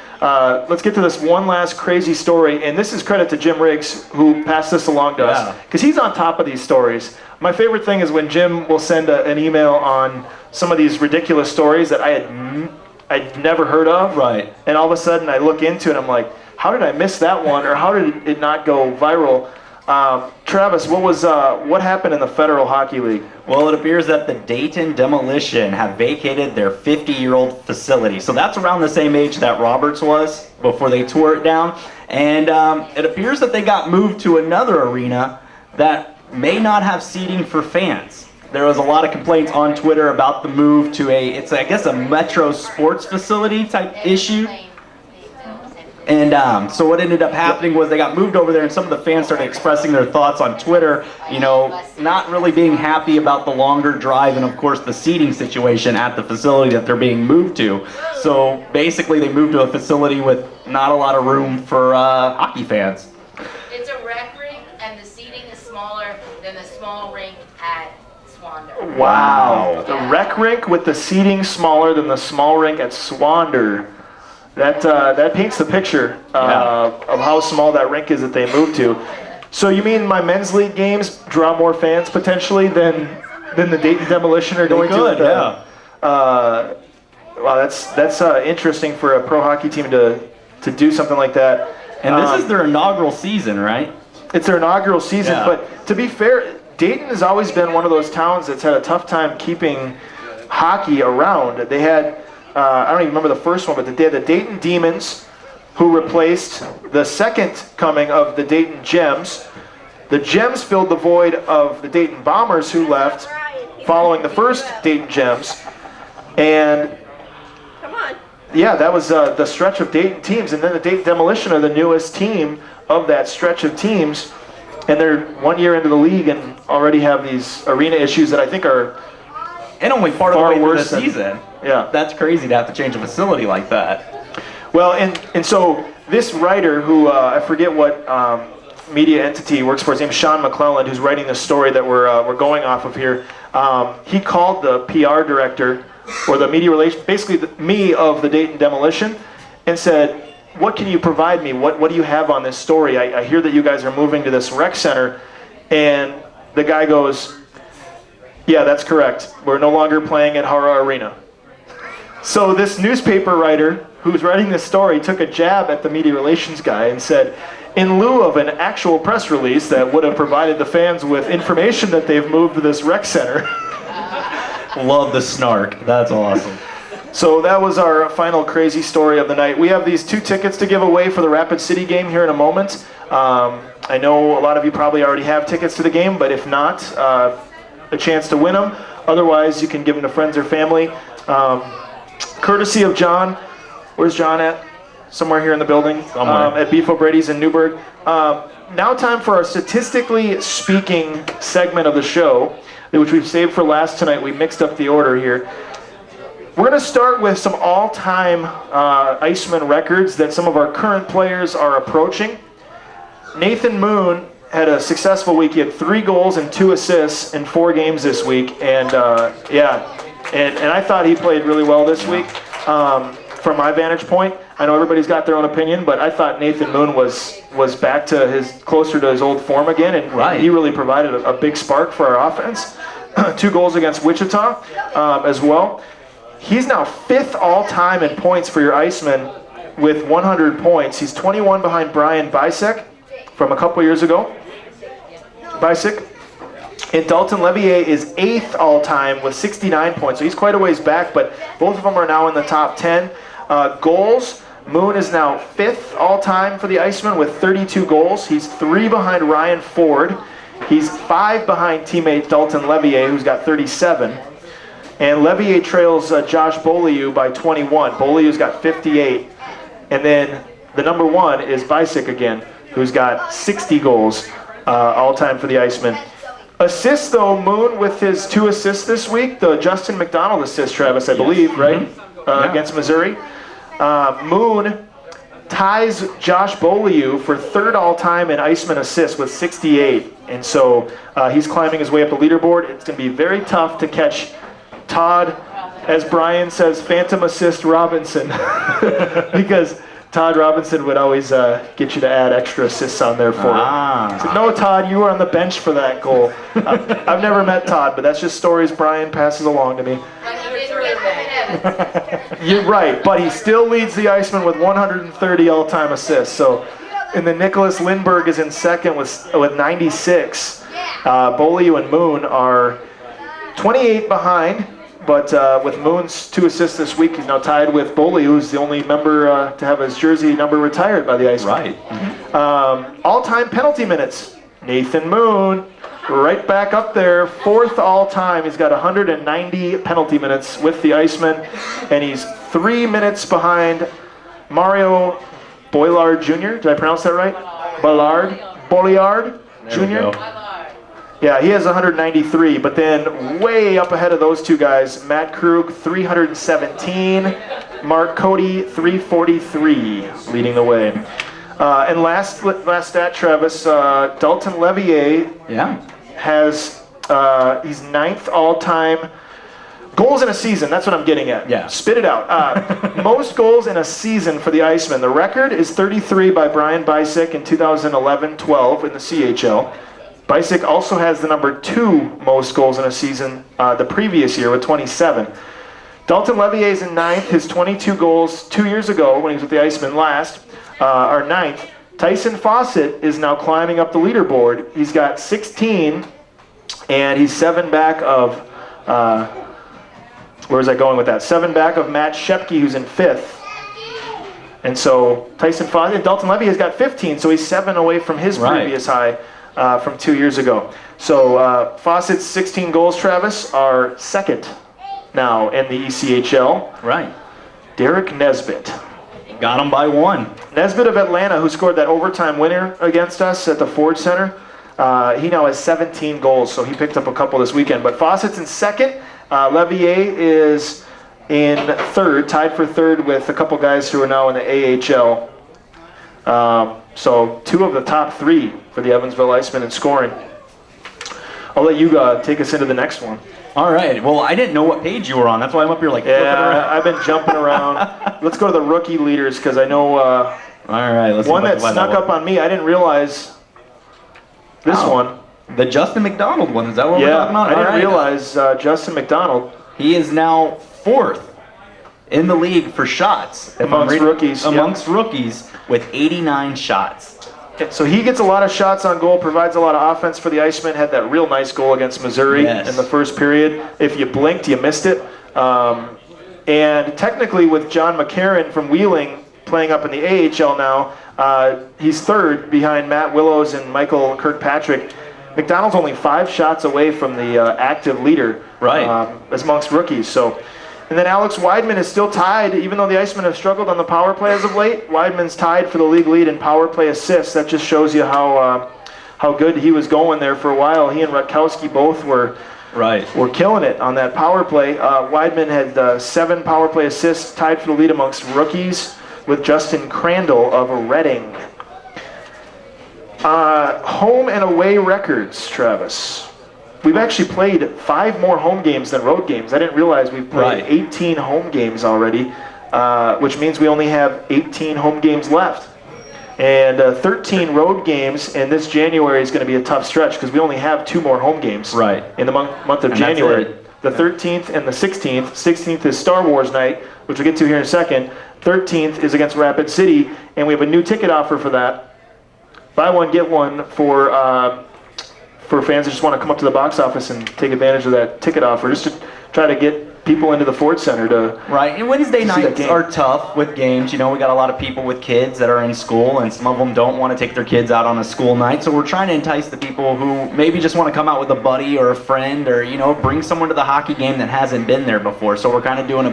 let's get to this one last crazy story, and this is credit to Jim Riggs, who passed this along to us, because he's on top of these stories. My favorite thing is when Jim will send an email on some of these ridiculous stories that I'd never heard of. Right. And all of a sudden I look into it and I'm like, how did I miss that one? Or how did it not go viral? Travis, what happened in the Federal Hockey League? Well, it appears that the Dayton Demolition have vacated their 50-year-old facility. So that's around the same age that Roberts was before they tore it down. And it appears that they got moved to another arena that may not have seating for fans. there was a lot of complaints on Twitter about the move to I guess a metro sports facility type issue. And so what ended up happening was they got moved over there, and some of the fans started expressing their thoughts on Twitter, not really being happy about the longer drive and, of course, the seating situation at the facility that they're being moved to. So basically they moved to a facility with not a lot of room for hockey fans. It's a rec rink, and the seating is smaller than the small rink at Swander. Wow. The rec rink with the seating smaller than the small rink at Swander. That paints the picture of how small that rink is that they moved to. So you mean my men's league games draw more fans potentially than the Dayton Demolition are going to? Yeah. Wow, that's interesting for a pro hockey team to do something like that. And this is their inaugural season, right? It's their inaugural season, Yeah. but to be fair, Dayton has always been one of those towns that's had a tough time keeping hockey around. They had, I don't even remember the first one, but they had the Dayton Demons, who replaced the second coming of the Dayton Gems. The Gems filled the void of the Dayton Bombers, who left following the first Dayton Gems. And yeah, that was the stretch of Dayton teams. And then the Dayton Demolition are the newest team of that stretch of teams. And they're 1 year into the league and already have these arena issues that I think are And only part of the far way through the worse than- season. Yeah. That's crazy to have to change a facility like that. Well, and so this writer who, I forget what media entity he works for, his name's Sean McClelland, who's writing this story that we're going off of here. He called the PR director, or the media relations, basically me of the Dayton Demolition, and said, what can you provide me? What do you have on this story? I hear that you guys are moving to this rec center. And the guy goes, yeah, that's correct. We're no longer playing at Hara Arena. So this newspaper writer who's writing this story took a jab at the media relations guy and said, in lieu of an actual press release that would have provided the fans with information that they've moved to this rec center. Love the snark. That's awesome. So that was our final crazy story of the night. We have these 2 tickets to give away for the Rapid City game here in a moment. I know a lot of you probably already have tickets to the game, but if not, a chance to win them. Otherwise, you can give them to friends or family. Courtesy of John. Where's John at? Somewhere here in the building. At Beef O'Brady's in Newburgh. Now time for our statistically speaking segment of the show, which we've saved for last tonight. We mixed up the order here. We're going to start with some all-time IceMen records that some of our current players are approaching. Nathan Moon had a successful week. He had 3 goals and 2 assists in 4 games this week. And and I thought he played really well this week from my vantage point. I know everybody's got their own opinion, but I thought Nathan Moon was back to closer to his old form again, and he really provided a big spark for our offense. 2 goals against Wichita as well. He's now 5th all-time in points for your IceMen with 100 points. He's 21 behind Brian Bisek from a couple years ago. Bisek. And Dalton Levier is 8th all-time with 69 points. So he's quite a ways back, but both of them are now in the top 10. Goals, Moon is now 5th all-time for the IceMen with 32 goals. He's 3 behind Ryan Ford. He's 5 behind teammate Dalton Levier, who's got 37. And Levier trails Josh Beaulieu by 21. Beaulieu's got 58. And then the number 1 is Bisek again, who's got 60 goals all-time for the IceMen. Assists, though, Moon with his 2 assists this week, the Justin McDonald assist, Travis, I believe, right? Against Missouri. Moon ties Josh Beaulieu for 3rd all-time in IceMen assists with 68. And so he's climbing his way up the leaderboard. It's going to be very tough to catch Todd, as Brian says, Phantom Assist Robinson, because Todd Robinson would always get you to add extra assists on there for him. So, no, Todd, you were on the bench for that goal. I've never met Todd, but that's just stories Brian passes along to me. You're right, but he still leads the IceMen with 130 all-time assists. So, and then Nicholas Lindberg is in 2nd with 96. Beaulieu and Moon are 28 behind. But with Moon's 2 assists this week, he's now tied with Beaulieu, who's the only member to have his jersey number retired by the IceMen. Right. All-time penalty minutes. Nathan Moon, right back up there, 4th all-time. He's got 190 penalty minutes with the IceMen, and he's 3 minutes behind Mario Boilard Jr. Did I pronounce that right? Boilard Jr.? Yeah, he has 193, but then way up ahead of those two guys, Matt Krug, 317, Mark Cody, 343, leading the way. And last stat, Travis, Dalton Levier has, he's 9th all-time goals in a season. That's what I'm getting at. Yeah. Spit it out. Most goals in a season for the IceMen. The record is 33 by Brian Bysick in 2011-12 in the CHL. Bysick also has the number 2 most goals in a season the previous year with 27. Dalton Levier is in 9th. His 22 goals 2 years ago when he was with the IceMen last are 9th. Tyson Fawcett is now climbing up the leaderboard. He's got 16, and he's 7 back of, where was I going with that? 7 back of Matt Shepke, who's in 5th. And so Tyson Fawcett, Dalton Levier has got 15, so he's 7 away from his previous high. From 2 years ago. So Fawcett's 16 goals, Travis, are 2nd now in the ECHL. Right. Derek Nesbitt. Got him by 1. Nesbitt of Atlanta, who scored that overtime winner against us at the Ford Center, he now has 17 goals, so he picked up a couple this weekend. But Fawcett's in 2nd. Levier is in 3rd, tied for 3rd with a couple guys who are now in the AHL. So 2 of the top 3 for the Evansville IceMen in scoring. I'll let you take us into the next one. All right. Well, I didn't know what page you were on. That's why I'm up here like flipping around. I've been jumping around. Let's go to the rookie leaders because I know all right, let's one that snuck up on me. I didn't realize this one. The Justin McDonald one. Is that what we're talking about? I didn't realize Justin McDonald. He is now 4th in the league for shots. Amongst rookies. Amongst rookies with 89 shots. So he gets a lot of shots on goal, provides a lot of offense for the IceMen. Had that real nice goal against Missouri in the first period. If you blinked, you missed it. And technically with John McCarron from Wheeling playing up in the AHL now, he's 3rd behind Matt Willows and Michael Kirkpatrick. McDonald's only 5 shots away from the active leader as amongst rookies. So. And then Alex Weidman is still tied, even though the IceMen have struggled on the power play as of late. Weidman's tied for the league lead in power play assists. That just shows you how good he was going there for a while. He and Rutkowski both were killing it on that power play. Weidman had 7 power play assists, tied for the lead amongst rookies with Justin Crandall of Reading. Home and away records, Travis. We've actually played 5 more home games than road games. I didn't realize we've played 18 home games already, which means we only have 18 home games left. And 13 road games, and this January is going to be a tough stretch because we only have 2 more home games in the month of January. The 13th and the 16th. 16th is Star Wars night, which we'll get to here in a second. 13th is against Rapid City, and we have a new ticket offer for that. Buy one, get one for fans that just want to come up to the box office and take advantage of that ticket offer, just to try to get people into the Ford Center to and Wednesday nights are tough with games. You know, we got a lot of people with kids that are in school, and some of them don't want to take their kids out on a school night. So we're trying to entice the people who maybe just want to come out with a buddy or a friend, or bring someone to the hockey game that hasn't been there before. So we're kind of doing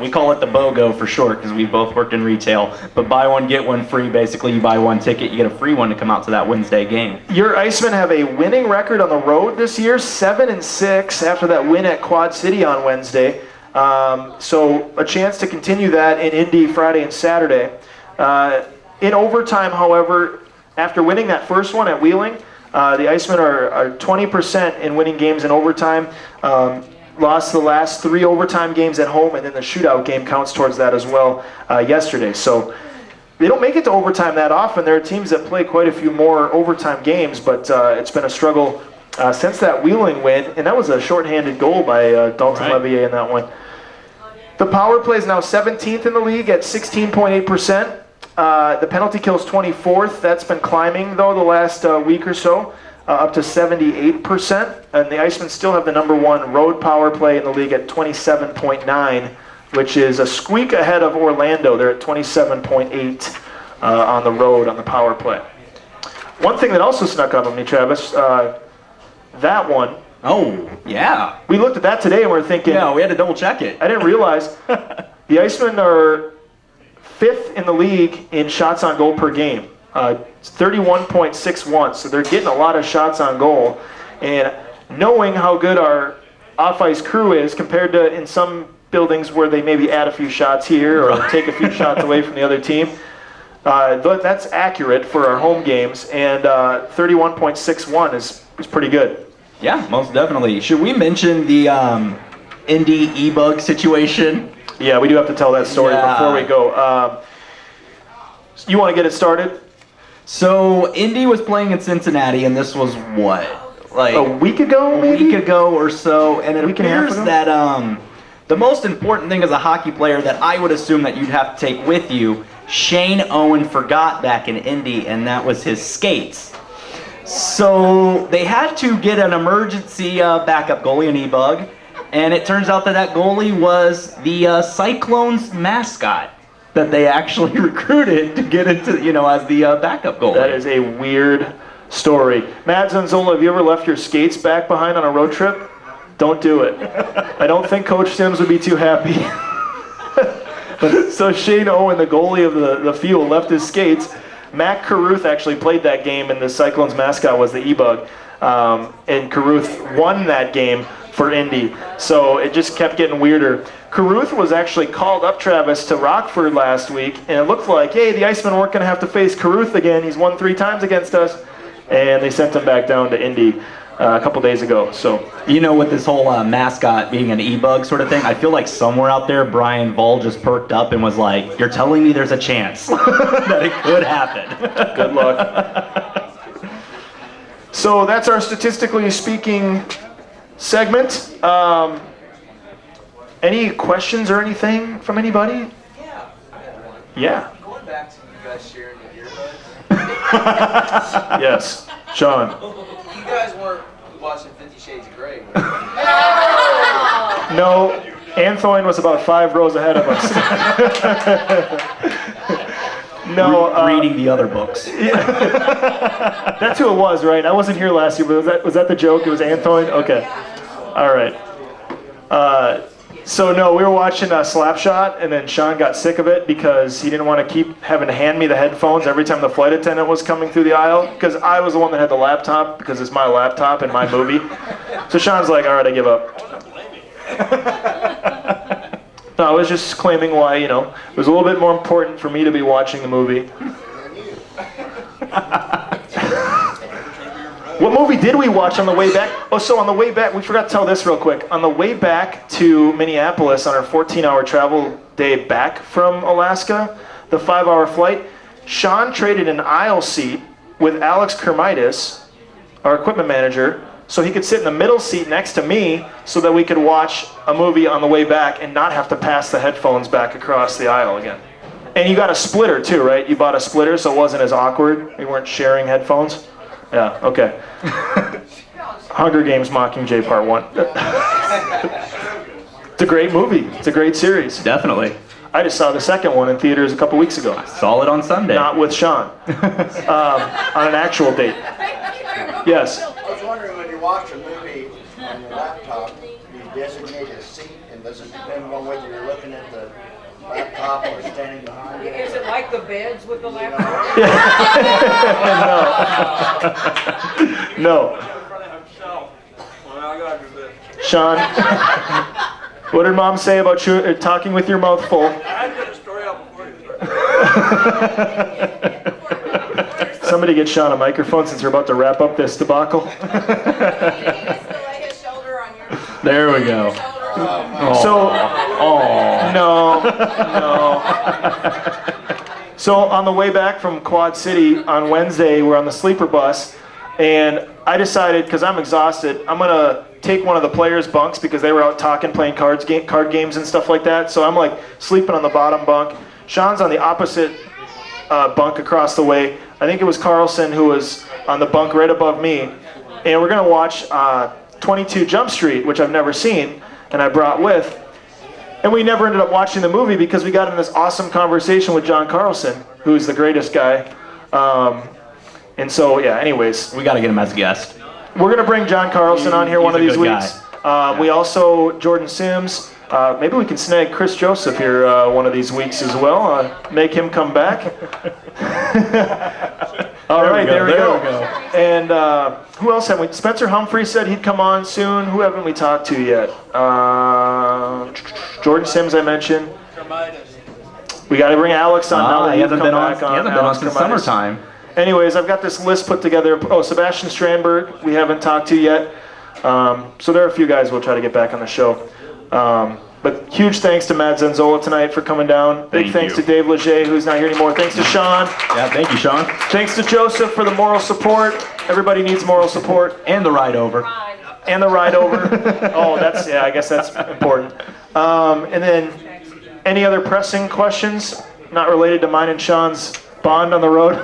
we call it the BOGO for short because we both worked in retail. But buy one get one free. Basically, you buy one ticket, you get a free one to come out to that Wednesday game. Your IceMen have a winning record on the road this year, 7-6 after that win at Quad City on Wednesday. So a chance to continue that in Indy Friday and Saturday. In overtime, however, after winning that first one at Wheeling, the IceMen are 20% in winning games in overtime. Lost the last 3 overtime games at home, and then the shootout game counts towards that as well yesterday. So they don't make it to overtime that often. There are teams that play quite a few more overtime games, but it's been a struggle since that Wheeling win, and that was a shorthanded goal by Dalton Levier in that one. The power play is now 17th in the league at 16.8%. The penalty kill is 24th. That's been climbing, though, the last week or so, up to 78%. And the IceMen still have the number 1 road power play in the league at 27.9, which is a squeak ahead of Orlando. They're at 27.8 on the road on the power play. One thing that also snuck up on me, Travis, that one. Oh, yeah. We looked at that today and we're thinking, Yeah, we had to double check it. I didn't realize the Icemen are 5th in the league in shots on goal per game. 31.61, so they're getting a lot of shots on goal. And knowing how good our off-ice crew is compared to in some buildings where they maybe add a few shots here or take a few shots away from the other team, that's accurate for our home games. And 31.61 is pretty good. Yeah, most definitely. Should we mention the Indy e-bug situation? Yeah, we do have to tell that story before we go. You want to get it started? So Indy was playing in Cincinnati, and this was what, like A week ago, maybe? A week ago or so, and it Week and a half appears ago? that the most important thing as a hockey player that I would assume that you'd have to take with you, Shane Owen forgot back in Indy, and that was his skates. So they had to get an emergency backup goalie, an e-bug, and it turns out that that goalie was the Cyclones mascot that they actually recruited to get into, as the backup goalie. That is a weird story. Matt Zenzola, have you ever left your skates back behind on a road trip? Don't do it. I don't think Coach Sims would be too happy. So Shane Owen, the goalie of the Fuel, left his skates. Matt Carruth actually played that game, and the Cyclones mascot was the e-bug. And Carruth won that game for Indy. So it just kept getting weirder. Carruth was actually called up, Travis, to Rockford last week, and it looked like, hey, the Icemen weren't going to have to face Carruth again. He's won 3 times against us. And they sent him back down to Indy a couple days ago. So, with this whole mascot being an e-bug sort of thing, I feel like somewhere out there, Brian Voll just perked up and was like, you're telling me there's a chance that it could happen. Good luck. So that's our statistically speaking segment. Any questions or anything from anybody? Yeah, I had one. Yeah. Going back to you guys sharing the earbuds. Yes. Sean. You guys weren't watching 50 Shades of Grey. No, Antoine was about 5 rows ahead of us. No. Reading the other books. That's who it was, right? I wasn't here last year, but was that the joke? It was Antoine? Okay. All right. So no, we were watching Slapshot, and then Sean got sick of it because he didn't want to keep having to hand me the headphones every time the flight attendant was coming through the aisle, because I was the one that had the laptop, because it's my laptop and my movie. So Sean's like, all right, I give up. No, I was just claiming why, it was a little bit more important for me to be watching the movie. What movie did we watch on the way back? Oh, so on the way back, we forgot to tell this real quick. On the way back to Minneapolis on our 14-hour travel day back from Alaska, the 5-hour flight, Sean traded an aisle seat with Alex Kermitis, our equipment manager, so he could sit in the middle seat next to me so that we could watch a movie on the way back and not have to pass the headphones back across the aisle again. And you got a splitter too, right? You bought a splitter so it wasn't as awkward. We weren't sharing headphones. Yeah, okay. Hunger Games Mockingjay Part 1. It's a great movie. It's a great series. Definitely. I just saw the second one in theaters a couple weeks ago. Saw it on Sunday. Not with Sean. On an actual date. Yes. I was wondering, when you watch a movie on your laptop, you designate a seat, and does it depend on whether you're looking at the laptop or standing behind it? Is it like the beds with the laptop? No. Sean, what did Mom say about you talking with your mouth full? Somebody get Sean a microphone since we're about to wrap up this debacle. There we go. So, no. So on the way back from Quad City on Wednesday, we're on the sleeper bus, and I decided, because I'm exhausted, I'm gonna take one of the players' bunks because they were out talking, playing card games and stuff like that. So I'm like sleeping on the bottom bunk. Sean's on the opposite bunk across the way. I think it was Carlson who was on the bunk right above me, and we're gonna watch 22 Jump Street, which I've never seen, and I brought with. And we never ended up watching the movie because we got in this awesome conversation with John Carlson, who's the greatest guy. And so, yeah, anyways. We got to get him as a guest. We're going to bring John Carlson on here one of He's a these good weeks. We also, Jordan Sims, maybe we can snag Chris Joseph here one of these weeks as well. Make him come back. All right, there we go. And who else have we? Spencer Humphrey said he'd come on soon. Who haven't we talked to yet? Jordan Sims, I mentioned. We got to bring Alex on now. That He hasn't been on. back He hasn't been on Alex since Kermitis. summertime. Anyways, I've got this list put together. Oh, Sebastian Strandberg, we haven't talked to yet. So there are a few guys we'll try to get back on the show. But huge thanks to Matt Zenzola tonight for coming down. Big thanks to Dave Leger, who's not here anymore. Thanks to Sean. Yeah, thank you, Sean. Thanks to Joseph for the moral support. Everybody needs moral support. And the ride over. And the ride over. Oh, that's, yeah, I guess that's important. And then any other pressing questions not related to mine and Sean's bond on the road?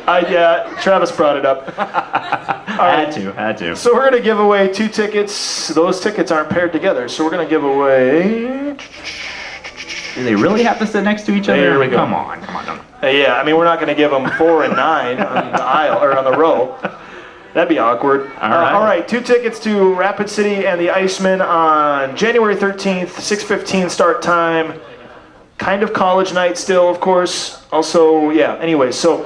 Yeah, Travis brought it up. Had to. So we're going to give away 2 tickets. Those tickets aren't paired together, so we're going to give away... Do they really have to sit next to each other? There we go. Come on. Yeah, I mean, we're not going to give them 4 and 9 on the aisle, or on the row. That'd be awkward. All right, 2 tickets to Rapid City and the IceMen on January 13th, 6:15 start time. Kind of college night still, of course. Also, yeah, anyway, so...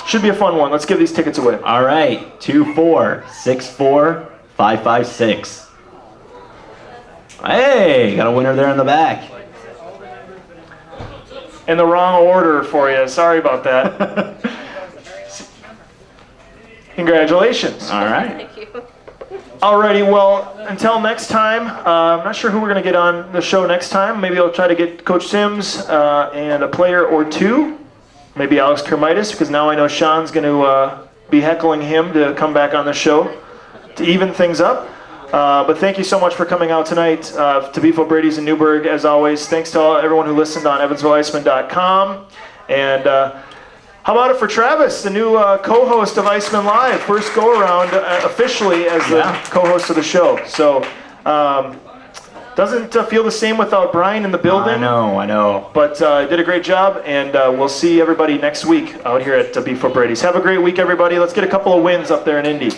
Should be a fun one. Let's give these tickets away. All right, 2-4-6-4-5-5-6. Hey, got a winner there in the back. In the wrong order for you. Sorry about that. Congratulations. All right. Thank you. Alrighty, well, until next time, I'm not sure who we're going to get on the show next time. Maybe I'll try to get Coach Sims and a player or 2. Maybe Alex Kermitis, because now I know Sean's going to be heckling him to come back on the show to even things up. But thank you so much for coming out tonight to Beef O'Brady's in Newburgh, as always. Thanks to everyone who listened on EvansvilleIceman.com. And how about it for Travis, the new co-host of IceMen Live, first go-around officially as the co-host of the show. So, doesn't feel the same without Brian in the building. I know. But did a great job, and we'll see everybody next week out here at Beef O'Brady's. Have a great week, everybody. Let's get a couple of wins up there in Indy.